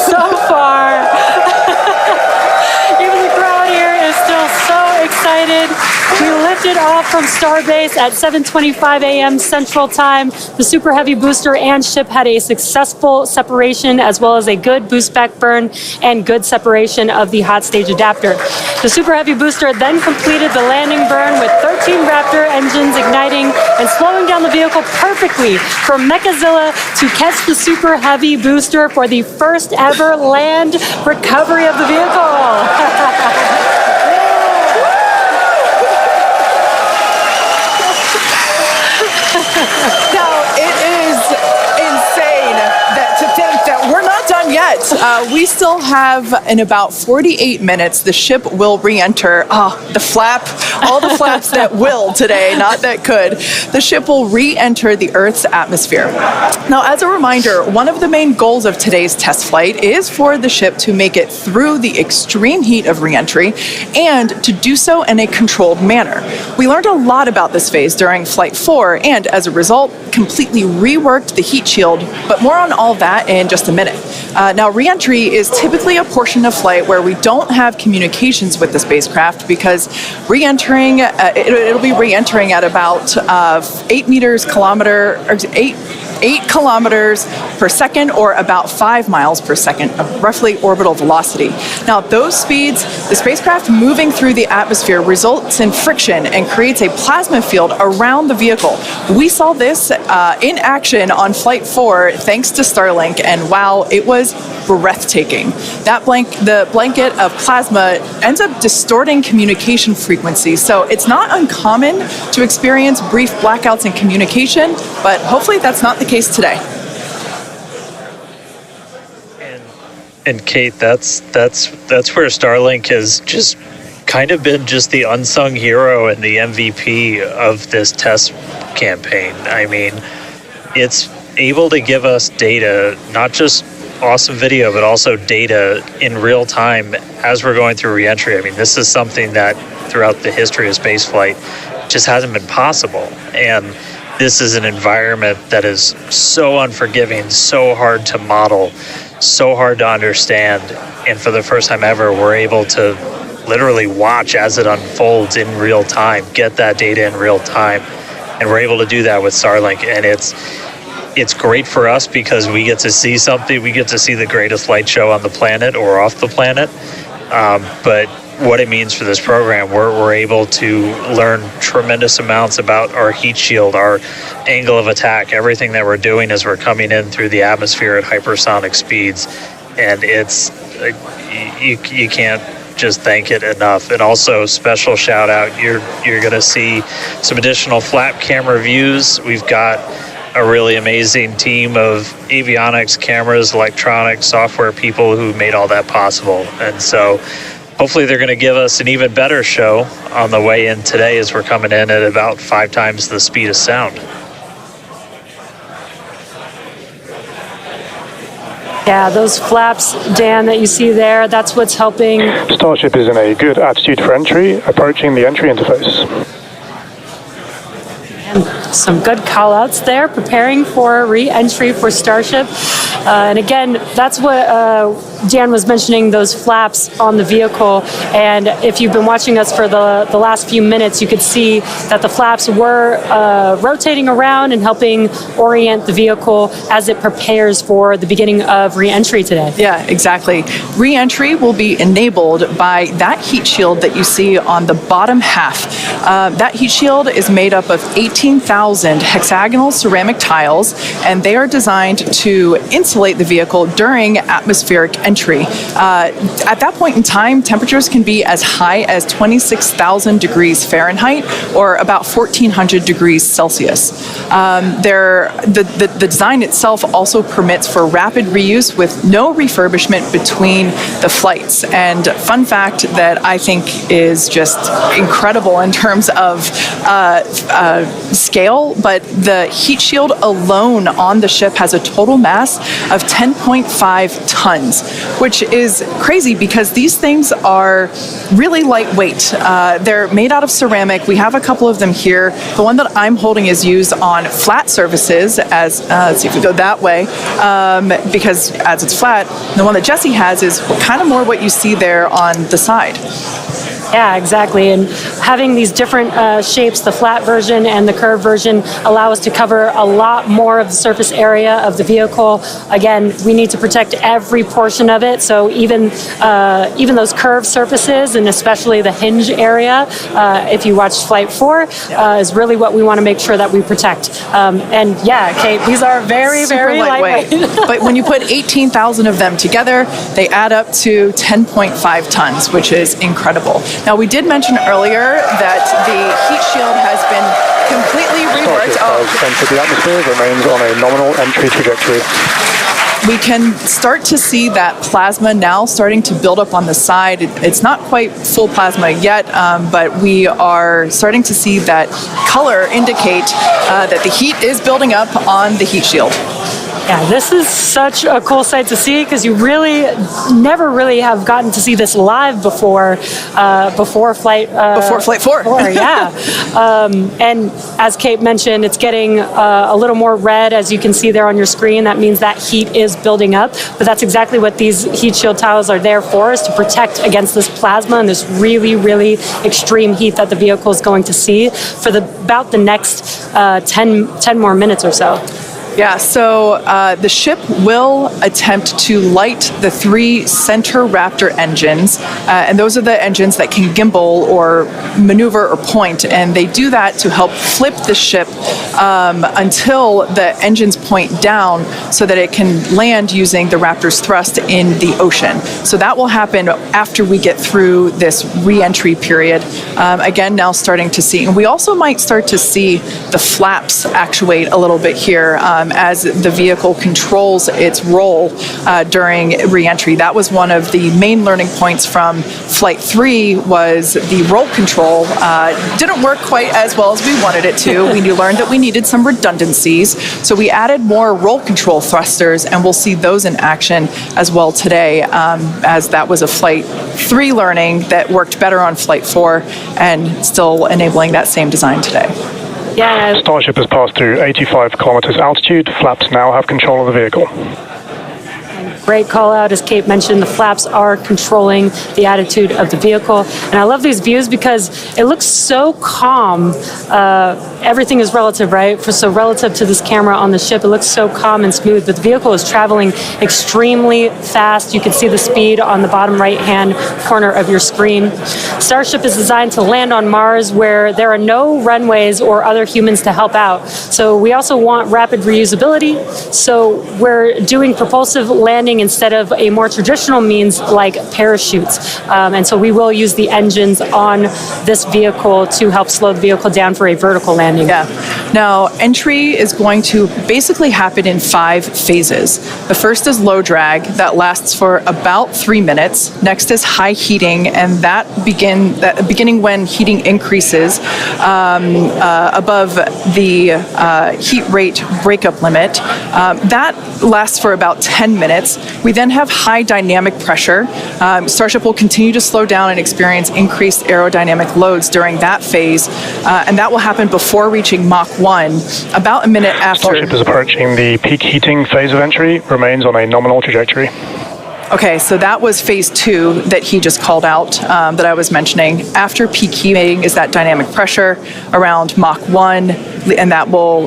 so far. Even the crowd here is still so excited. We lifted off from Starbase at 7:25 a.m. Central Time. The Super Heavy booster and ship had a successful separation, as well as a good boost back burn and good separation of the hot stage adapter. The Super Heavy booster then completed the landing burn with 13 Raptor engines igniting and slowing down the vehicle perfectly for Mechazilla to catch the Super Heavy booster for the first ever land recovery of the vehicle. Now, it is insane to think that we're not done yet. We still have, in about 48 minutes, the ship will re-enter. The flap, all the flaps that will today, not that could. The ship will re-enter the Earth's atmosphere. Now, as a reminder, one of the main goals of today's test flight is for the ship to make it through the extreme heat of re-entry and to do so in a controlled manner. We learned a lot about this phase during Flight 4 and, as a result, completely reworked the heat shield, but more on all that in just a minute. Now, re-entry is typically a portion of flight where we don't have communications with the spacecraft because re-entering, it'll be re-entering at about 8 kilometers per second, or about 5 miles per second of roughly orbital velocity. Now, those speeds, the spacecraft moving through the atmosphere results in friction and creates a plasma field around the vehicle. We saw this in action on Flight 4 thanks to Starlink, and wow, it was breathtaking. The blanket of plasma ends up distorting communication frequencies, so it's not uncommon to experience brief blackouts in communication, but hopefully that's not the case today. And Kate, that's where Starlink has just kind of been just the unsung hero and the MVP of this test campaign. I mean, it's able to give us data, not just awesome video, but also data in real time as we're going through reentry. I mean, this is something that throughout the history of spaceflight just hasn't been possible. And this is an environment that is so unforgiving, so hard to model, so hard to understand. And for the first time ever, we're able to literally watch as it unfolds in real time, get that data in real time. And we're able to do that with Starlink. And it's great for us because we get to see something. We get to see the greatest light show on the planet or off the planet. But what it means for this program, we're able to learn tremendous amounts about our heat shield, our angle of attack, everything that we're doing as we're coming in through the atmosphere at hypersonic speeds. And it's you can't just thank it enough. And also, special shout out, you're going to see some additional flap camera views. We've got a really amazing team of avionics, cameras, electronics, software people who made all that possible. And so hopefully they're going to give us an even better show on the way in today as we're coming in at about 5 times the speed of sound. Yeah, those flaps, Dan, that you see there, that's what's helping. Starship is in a good attitude for entry, approaching the entry interface. And some good call-outs there, preparing for re-entry for Starship. And again, that's what Jan was mentioning, those flaps on the vehicle. And if you've been watching us for the last few minutes, you could see that the flaps were rotating around and helping orient the vehicle as it prepares for the beginning of re-entry today. Yeah, exactly. Re-entry will be enabled by that heat shield that you see on the bottom half. That heat shield is made up of 18,000 hexagonal ceramic tiles, and they are designed to insulate the vehicle during atmospheric entry. At that point in time, temperatures can be as high as 26,000 degrees Fahrenheit or about 1,400 degrees Celsius. The design itself also permits for rapid reuse with no refurbishment between the flights. And fun fact that I think is just incredible in terms of scale scale, but the heat shield alone on the ship has a total mass of 10.5 tons, which is crazy because these things are really lightweight. They're made out of ceramic. We have a couple of them here. The one that I'm holding is used on flat surfaces, as let's see if we go that way, because as it's flat. The one that Jesse has is kind of more what you see there on the side. Yeah, exactly. And having these different shapes, the flat version and the curved version, allow us to cover a lot more of the surface area of the vehicle. Again, we need to protect every portion of it. So even those curved surfaces, and especially the hinge area, if you watched Flight 4, is really what we want to make sure that we protect. And yeah, Kate, these are very, very lightweight. But when you put 18,000 of them together, they add up to 10.5 tons, which is incredible. Now, we did mention earlier that the heat shield has been completely reworked. Starship has entered the atmosphere, remains on a nominal entry trajectory. We can start to see that plasma now starting to build up on the side. It's not quite full plasma yet, but we are starting to see that color indicate that the heat is building up on the heat shield. Yeah, this is such a cool sight to see because you really never really have gotten to see this live before Flight 4. Yeah, and as Kate mentioned, it's getting a little more red, as you can see there on your screen. That means that heat is building up, but that's exactly what these heat shield tiles are there for, is to protect against this plasma and this really, really extreme heat that the vehicle is going to see for about the next 10 more minutes or so. Yeah, so the ship will attempt to light the 3 center Raptor engines, and those are the engines that can gimbal or maneuver or point, and they do that to help flip the ship until the engines point down so that it can land using the Raptor's thrust in the ocean. So that will happen after we get through this re-entry period. Again, now starting to see. And we also might start to see the flaps actuate a little bit here as the vehicle controls its role during re-entry. That was one of the main learning points from Flight 3, was the roll control didn't work quite as well as we wanted it to. We learned that we needed some redundancies, so we added more roll control thrusters, and we'll see those in action as well today, as that was a Flight 3 learning that worked better on Flight 4 and still enabling that same design today. Yeah. Starship has passed through 85 kilometers altitude. Flaps now have control of the vehicle. Great call out. As Kate mentioned, the flaps are controlling the attitude of the vehicle. And I love these views because it looks so calm. Everything is relative, right? So relative to this camera on the ship, it looks so calm and smooth, but the vehicle is traveling extremely fast. You can see the speed on the bottom right-hand corner of your screen. Starship is designed to land on Mars where there are no runways or other humans to help out. So we also want rapid reusability. So we're doing propulsive landing instead of a more traditional means like parachutes. And so we will use the engines on this vehicle to help slow the vehicle down for a vertical landing. Yeah. Now, entry is going to basically happen in 5 phases. The first is low drag. That lasts for about 3 minutes. Next is high heating, and that beginning when heating increases above the heat rate breakup limit. That lasts for about 10 minutes. We then have high dynamic pressure. Starship will continue to slow down and experience increased aerodynamic loads during that phase, and that will happen before reaching Mach 1, about a minute after. Starship is approaching the peak heating phase of entry, remains on a nominal trajectory. Okay, so that was phase 2 that he just called out, that I was mentioning. After peak heating is that dynamic pressure around Mach 1, and that will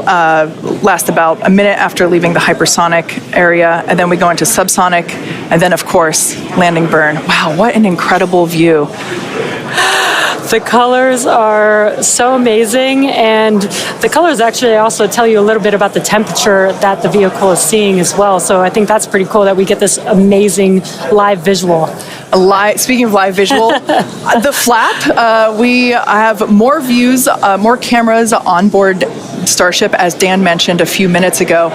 last about a minute after leaving the hypersonic area, and then we go into subsonic, and then, of course, landing burn. Wow, what an incredible view. The colors are so amazing, and the colors actually also tell you a little bit about the temperature that the vehicle is seeing as well. So I think that's pretty cool that we get this amazing live visual. Speaking of live visual, the flap, we have more views, more cameras on board Starship, as Dan mentioned a few minutes ago.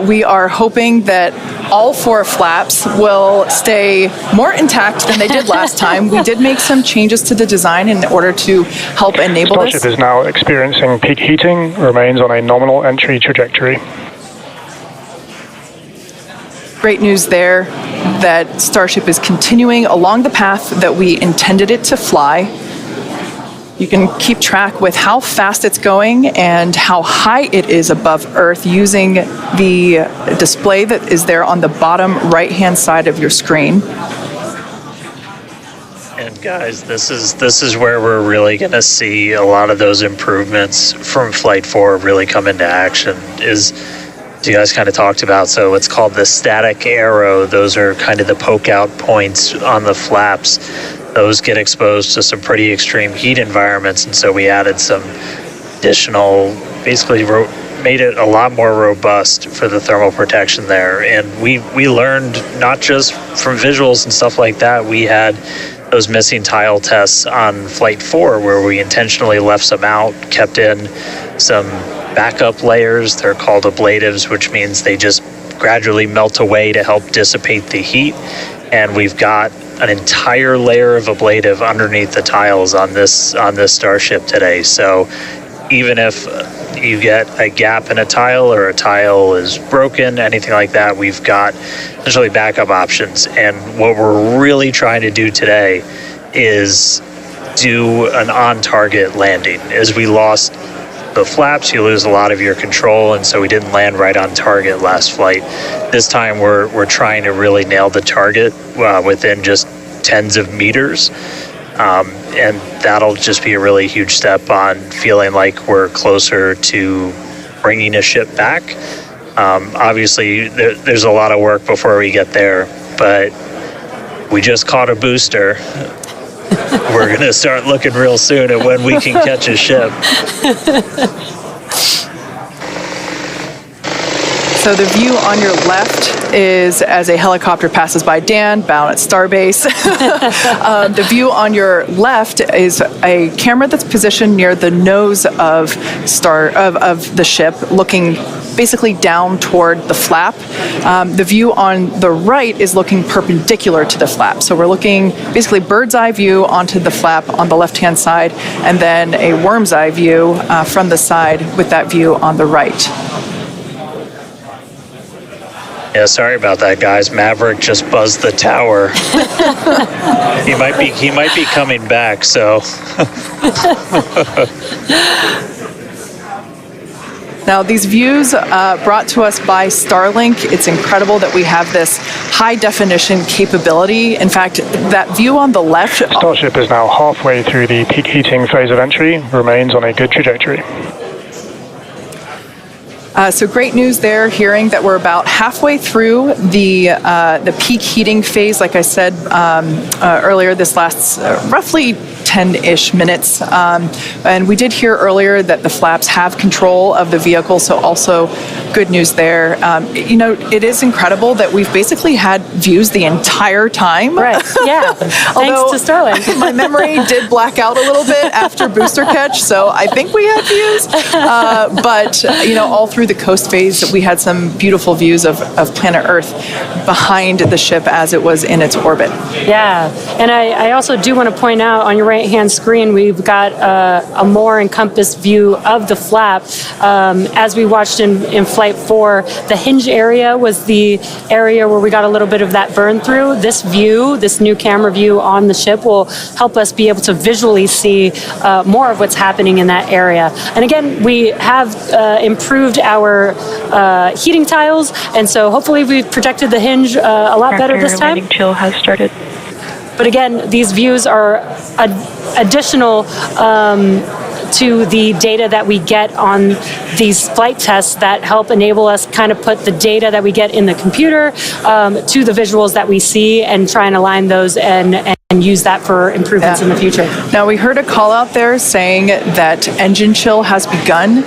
We are hoping that all 4 flaps will stay more intact than they did last time. We did make some changes to the design in order to help enable Starship this. is now experiencing peak heating, remains on a nominal entry trajectory. Great news there that Starship is continuing along the path that we intended it to fly. You can keep track with how fast it's going and how high it is above Earth using the display that is there on the bottom right-hand side of your screen. And guys, this is where we're really going to see a lot of those improvements from Flight 4 really come into action. As you guys kind of talked about, so it's called the static arrow. Those are kind of the poke out points on the flaps. Those get exposed to some pretty extreme heat environments, and so we added some additional, basically made it a lot more robust for the thermal protection there. And we learned not just from visuals and stuff like that. We had those missing tile tests on Flight 4 where we intentionally left some out, kept in some backup layers. They're called ablatives, which means they just gradually melt away to help dissipate the heat. And we've got an entire layer of ablative underneath the tiles on this Starship today. So even if you get a gap in a tile or a tile is broken, anything like that, we've got essentially backup options. And what we're really trying to do today is do an on-target landing. As we lost the flaps, you lose a lot of your control, and so we didn't land right on target last flight. This time we're trying to really nail the target within just tens of meters, and that'll just be a really huge step on feeling like we're closer to bringing a ship back. Obviously, there's a lot of work before we get there, but we just caught a booster. We're going to start looking real soon at when we can catch a ship. So the view on your left is as a helicopter passes by Dan, bound at Starbase. The view on your left is a camera that's positioned near the nose of the ship, looking basically down toward the flap. The view on the right is looking perpendicular to the flap. So we're looking basically bird's eye view onto the flap on the left-hand side, and then a worm's eye view from the side with that view on the right. Yeah, sorry about that, guys. Maverick just buzzed the tower. He might be coming back, so. Now, these views brought to us by Starlink, it's incredible that we have this high-definition capability. In fact, that view on the left... Starship is now halfway through the peak heating phase of entry, remains on a good trajectory. So great news there, hearing that we're about halfway through the peak heating phase. Like I said earlier, this lasts roughly 10-ish minutes. And we did hear earlier that the flaps have control of the vehicle, so also good news there. It is incredible that we've basically had views the entire time. Right, yeah. Thanks to Starlink. My memory did black out a little bit after booster catch, so I think we had views. But all through the coast phase, we had some beautiful views of planet Earth behind the ship as it was in its orbit. Yeah, and I also do want to point out on your right-hand screen, we've got a more encompassed view of the flap. As we watched in Flight 4, the hinge area was the area where we got a little bit of that burn through. This view, this new camera view on the ship, will help us be able to visually see more of what's happening in that area. And again, we have improved our heating tiles, and so hopefully we've protected the hinge a lot better this time. Landing chill has started. But again, these views are additional to the data that we get on these flight tests that help enable us kind of put the data that we get in the computer to the visuals that we see and try and align those and and use that for improvements in the future. Now, we heard a call out there saying that engine chill has begun.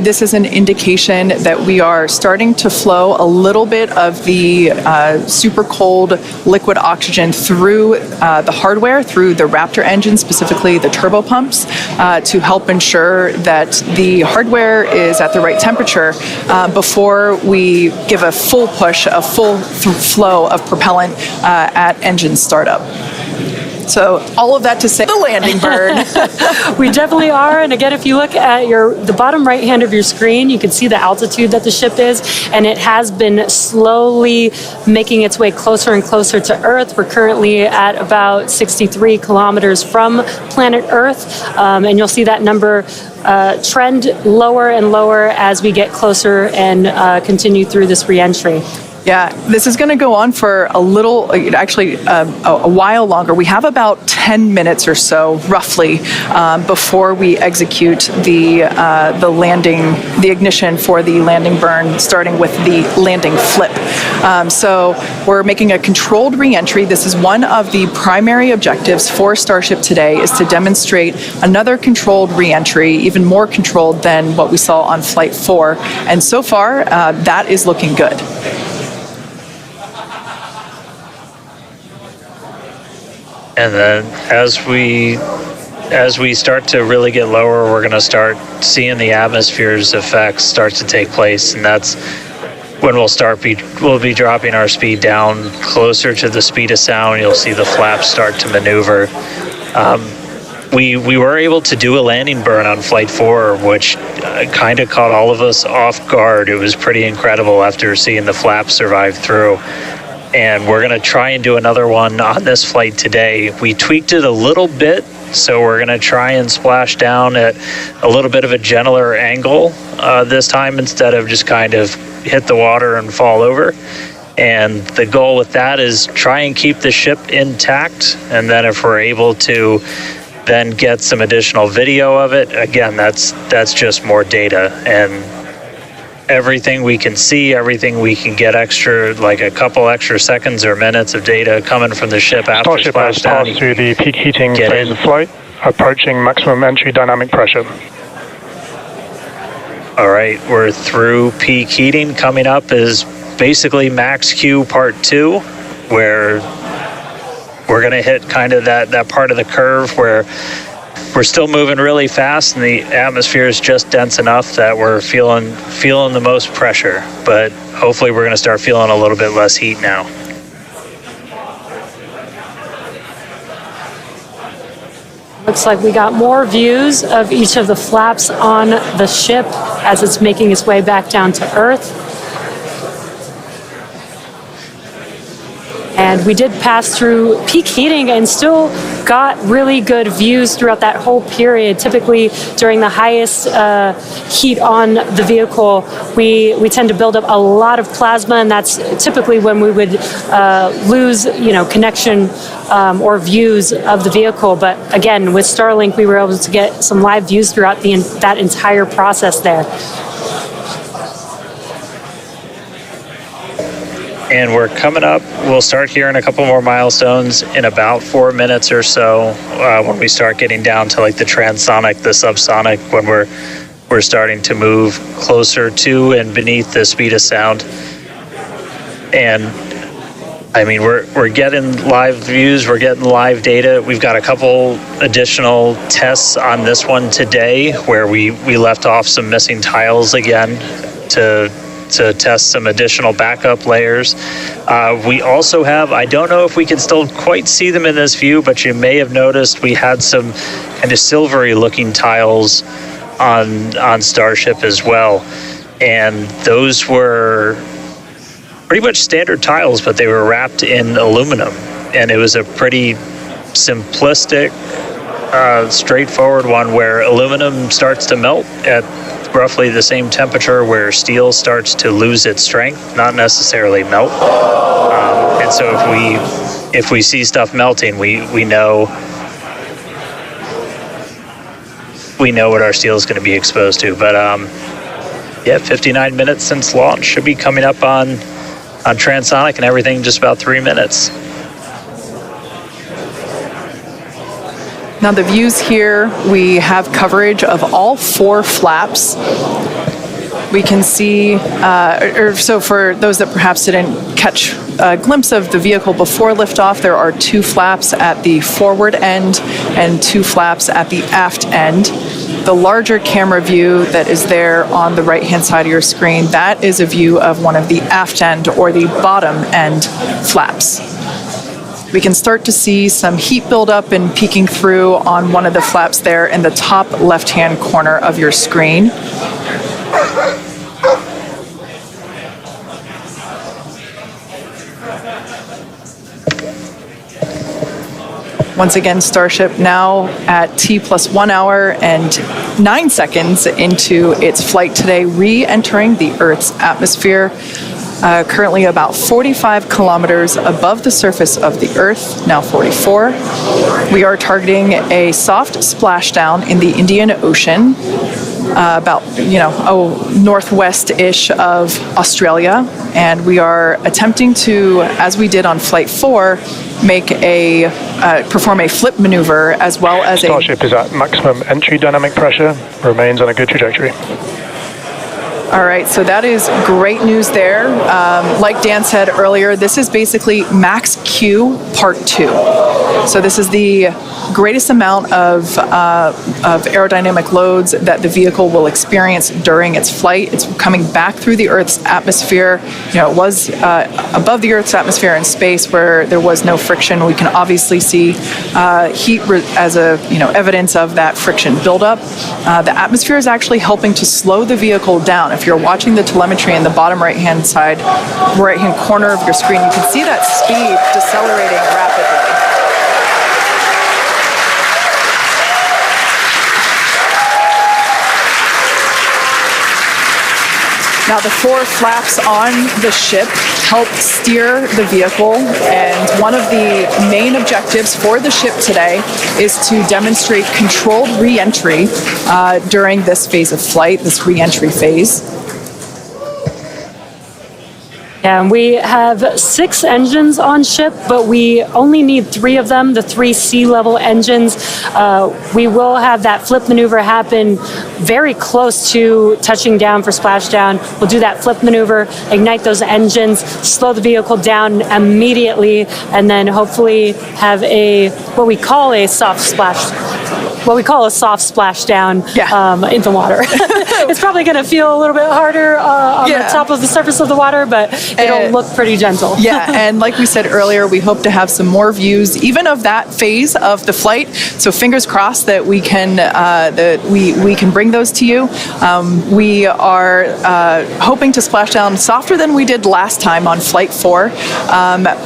This is an indication that we are starting to flow a little bit of the super cold liquid oxygen through the hardware, through the Raptor engine, specifically the turbo pumps, to help ensure that the hardware is at the right temperature before we give a full push, a full flow of propellant at engine startup. So all of that to say the landing burn. We definitely are. And again, if you look at the bottom right hand of your screen, you can see the altitude that the ship is, and it has been slowly making its way closer and closer to Earth. We're currently at about 63 kilometers from planet Earth, and you'll see that number trend lower and lower as we get closer and continue through this reentry. Yeah, this is going to go on for a while longer. We have about 10 minutes or so, roughly, before we execute the landing, the ignition for the landing burn, starting with the landing flip. So we're making a controlled reentry. This is one of the primary objectives for Starship today, is to demonstrate another controlled reentry, even more controlled than what we saw on Flight 4. And so far, that is looking good. And then as we start to really get lower, we're going to start seeing the atmosphere's effects start to take place, and that's when we'll be dropping our speed down closer to the speed of sound. You'll see the flaps start to maneuver. We were able to do a landing burn on Flight 4, which kind of caught all of us off guard. It was pretty incredible after seeing the flaps survive through. And we're going to try and do another one on this flight today. We tweaked it a little bit, so we're going to try and splash down at a little bit of a gentler angle this time, instead of just kind of hit the water and fall over. And the goal with that is try and keep the ship intact, and then if we're able to then get some additional video of it, again, that's just more data. And everything we can see, everything we can get extra, like a couple extra seconds or minutes of data coming from the ship after Starship has splashdown. passed through the peak heating phase of flight, approaching maximum entry dynamic pressure. All right, we're through peak heating. Coming up is basically max Q part 2, where we're going to hit kind of that part of the curve where we're still moving really fast, and the atmosphere is just dense enough that we're feeling the most pressure. But hopefully we're going to start feeling a little bit less heat now. Looks like we got more views of each of the flaps on the ship as it's making its way back down to Earth. And we did pass through peak heating and still got really good views throughout that whole period. Typically, during the highest heat on the vehicle, we tend to build up a lot of plasma, and that's typically when we would lose, connection or views of the vehicle. But again, with Starlink, we were able to get some live views throughout that entire process there. And we're coming up. We'll start hearing a couple more milestones in about 4 minutes or so when we start getting down to like the transonic, the subsonic, when we're starting to move closer to and beneath the speed of sound. And I mean, we're getting live views, we're getting live data. We've got a couple additional tests on this one today where we left off some missing tiles again to test some additional backup layers. We also have, I don't know if we can still quite see them in this view, but you may have noticed we had some kind of silvery looking tiles on Starship as well. And those were pretty much standard tiles, but they were wrapped in aluminum. And it was a pretty simplistic, straightforward one where aluminum starts to melt at roughly the same temperature where steel starts to lose its strength, not necessarily melt. And so if we see stuff melting, we know what our steel is going to be exposed to. But 59 minutes since launch, should be coming up on transonic and everything in just about 3 minutes. Now the views here, we have coverage of all 4 flaps. We can see, so for those that perhaps didn't catch a glimpse of the vehicle before liftoff, there are 2 flaps at the forward end and 2 flaps at the aft end. The larger camera view that is there on the right-hand side of your screen, that is a view of one of the aft end or the bottom end flaps. We can start to see some heat buildup and peeking through on one of the flaps there in the top left-hand corner of your screen. Once again, Starship now at T+1 hour and 9 seconds into its flight today, re-entering the Earth's atmosphere. Currently about 45 kilometers above the surface of the Earth, now 44. We are targeting a soft splashdown in the Indian Ocean, about, northwest-ish of Australia. And we are attempting to, as we did on Flight 4, perform a flip maneuver as well as Starship is at maximum entry dynamic pressure, remains on a good trajectory. All right, so that is great news there. Like Dan said earlier, this is basically max Q part 2. So this is the greatest amount of aerodynamic loads that the vehicle will experience during its flight. It's coming back through the Earth's atmosphere. It was above the Earth's atmosphere in space where there was no friction. We can obviously see heat as evidence of that friction buildup. The atmosphere is actually helping to slow the vehicle down. If you're watching the telemetry in the bottom right-hand corner of your screen, you can see that speed decelerating rapidly. Now the 4 flaps on the ship help steer the vehicle, and one of the main objectives for the ship today is to demonstrate controlled re-entry during this phase of flight, this re-entry phase. Yeah, and we have 6 engines on ship, but we only need 3 of them, the 3 sea-level engines. We will have that flip maneuver happen very close to touching down for splashdown. We'll do that flip maneuver, ignite those engines, slow the vehicle down immediately, and then hopefully have what we call a soft splashdown in the water. It's probably going to feel a little bit harder on the top of the surface of the water, but it'll look pretty gentle. Yeah, and like we said earlier, we hope to have some more views, even of that phase of the flight. So fingers crossed that we can we can bring those to you. We are hoping to splash down softer than we did last time on Flight 4.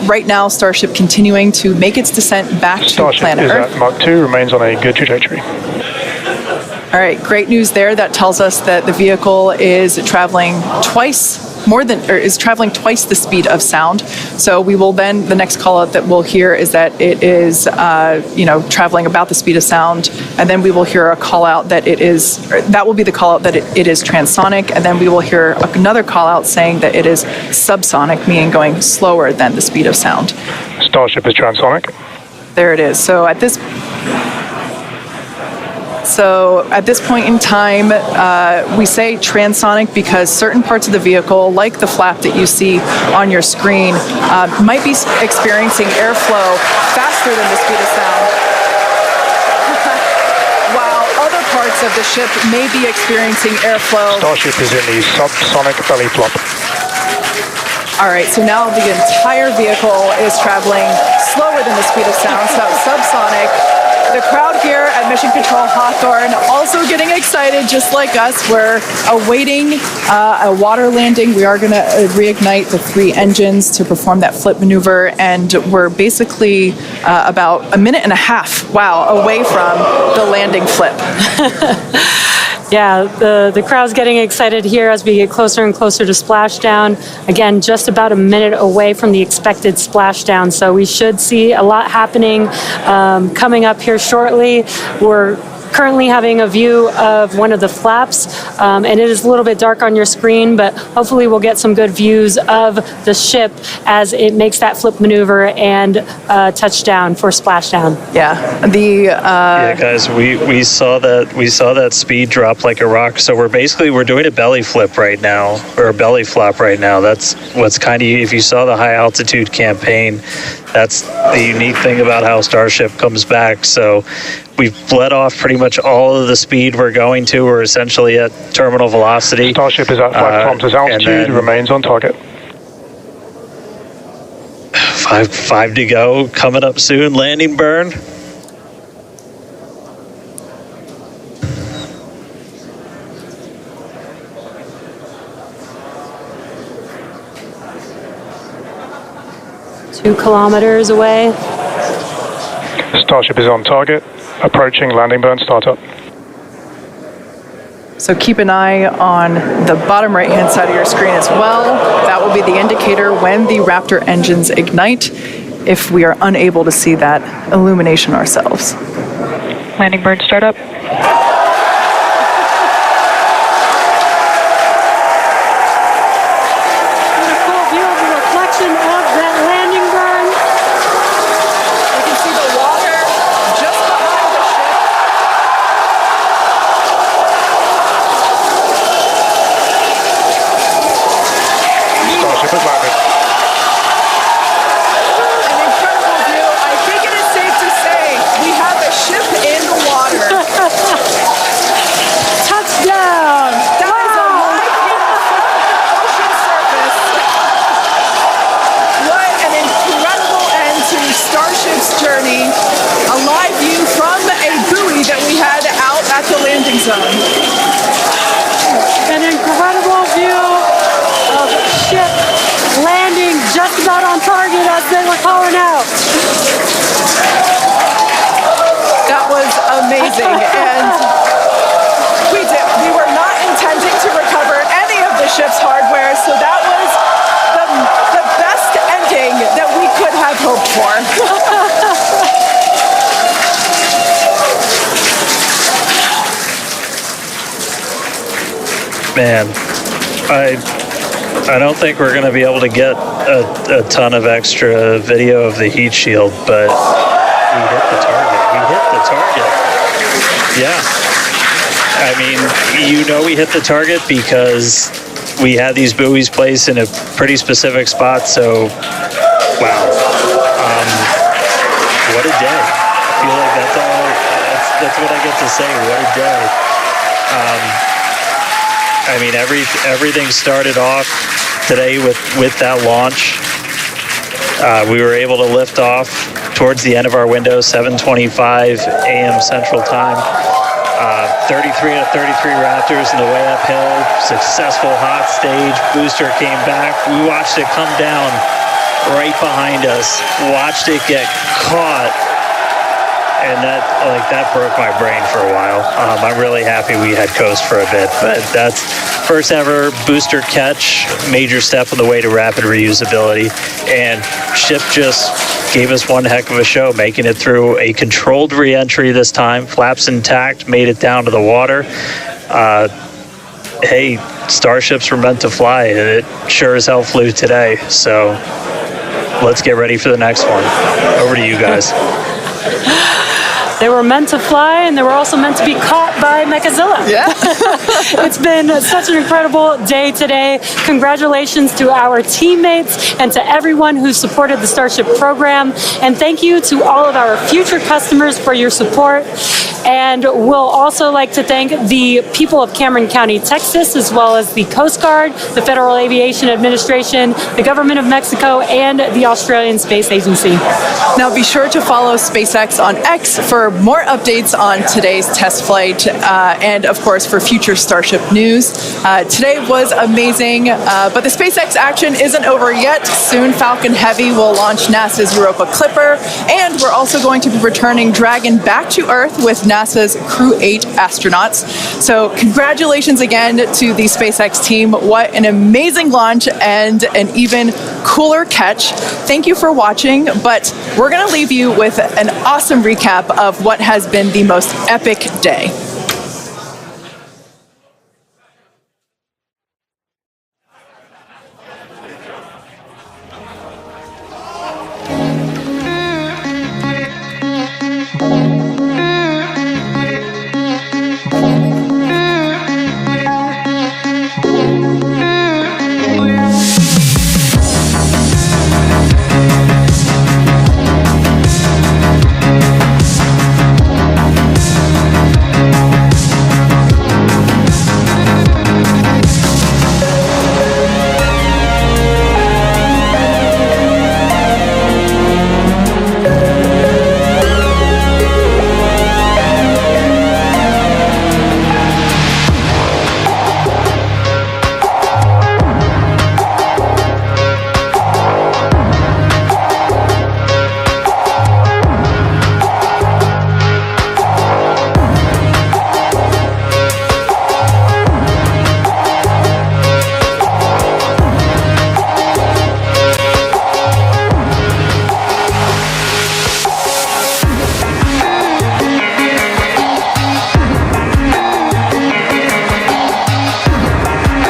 Right now, Starship continuing to make its descent back to planet Earth. Starship is at Mach 2, remains on a good trajectory. All right, great news there. That tells us that the vehicle is traveling twice the speed of sound. So we will then, the next call out that we'll hear is that it is, traveling about the speed of sound. And then we will hear a call out that that will be the call out that it is transonic. And then we will hear another call out saying that it is subsonic, meaning going slower than the speed of sound. Starship is transonic. There it is. So at this point in time, we say transonic because certain parts of the vehicle, like the flap that you see on your screen, might be experiencing airflow faster than the speed of sound, while other parts of the ship may be experiencing airflow. Starship is in the subsonic belly flop. All right, so now the entire vehicle is traveling slower than the speed of sound, so subsonic. The crowd here at Mission Control Hawthorne also getting excited, just like us. We're awaiting a water landing. We are going to reignite the 3 engines to perform that flip maneuver, and we're basically about a minute and a half, away from the landing flip. Yeah, the crowd's getting excited here as we get closer and closer to splashdown. Again, just about a minute away from the expected splashdown, so we should see a lot happening coming up here shortly. We're currently having a view of one of the flaps, and it is a little bit dark on your screen, but hopefully we'll get some good views of the ship as it makes that flip maneuver and touchdown for splashdown. Yeah, yeah, guys, we saw that speed drop like a rock. So we're doing a belly flip right now, or a belly flop right now. That's what's kind of, if you saw the high altitude campaign, that's the unique thing about how Starship comes back. So we've bled off pretty much all of the speed we're going to. We're essentially at terminal velocity. Starship is at 5 kilometers altitude, remains on target. 5 to go, coming up soon, landing burn. Two kilometers away. Starship is on target, approaching landing burn startup. So keep an eye on the bottom right-hand side of your screen as well. That will be the indicator when the Raptor engines ignite, if we are unable to see that illumination ourselves. Landing burn startup. An incredible view of ship landing just about on target as they were calling out. That was amazing, and we were not intending to recover any of the ship's hardware, so that was the best ending that we could have hoped for. Man, I don't think we're going to be able to get a ton of extra video of the heat shield, but we hit the target. We hit the target. Yeah. I mean, we hit the target because we had these buoys placed in a pretty specific spot, so wow. What a day. I feel like that's what I get to say. What a day. I mean, everything started off today with that launch. We were able to lift off towards the end of our window, 7:25 a.m. Central Time. 33 out of 33 Raptors in the way uphill. Successful hot stage. Booster came back. We watched it come down right behind us. Watched it get caught. And that broke my brain for a while. I'm really happy we had coast for a bit, but that's first ever booster catch, major step on the way to rapid reusability. And ship just gave us one heck of a show, making it through a controlled reentry this time, flaps intact, made it down to the water. Hey, Starships were meant to fly, and it sure as hell flew today. So let's get ready for the next one. Over to you guys. They were meant to fly, and they were also meant to be caught by Mechazilla. Yeah. It's been such an incredible day today. Congratulations to our teammates and to everyone who supported the Starship program. And thank you to all of our future customers for your support. And we'll also like to thank the people of Cameron County, Texas, as well as the Coast Guard, the Federal Aviation Administration, the Government of Mexico, and the Australian Space Agency. Now be sure to follow SpaceX on X for more updates on today's test flight, and of course for for future Starship news. Today was amazing, but the SpaceX action isn't over yet. Soon Falcon Heavy will launch NASA's Europa Clipper, and we're also going to be returning Dragon back to Earth with NASA's Crew 8 astronauts. So congratulations again to the SpaceX team. What an amazing launch and an even cooler catch. Thank you for watching, but we're going to leave you with an awesome recap of what has been the most epic day.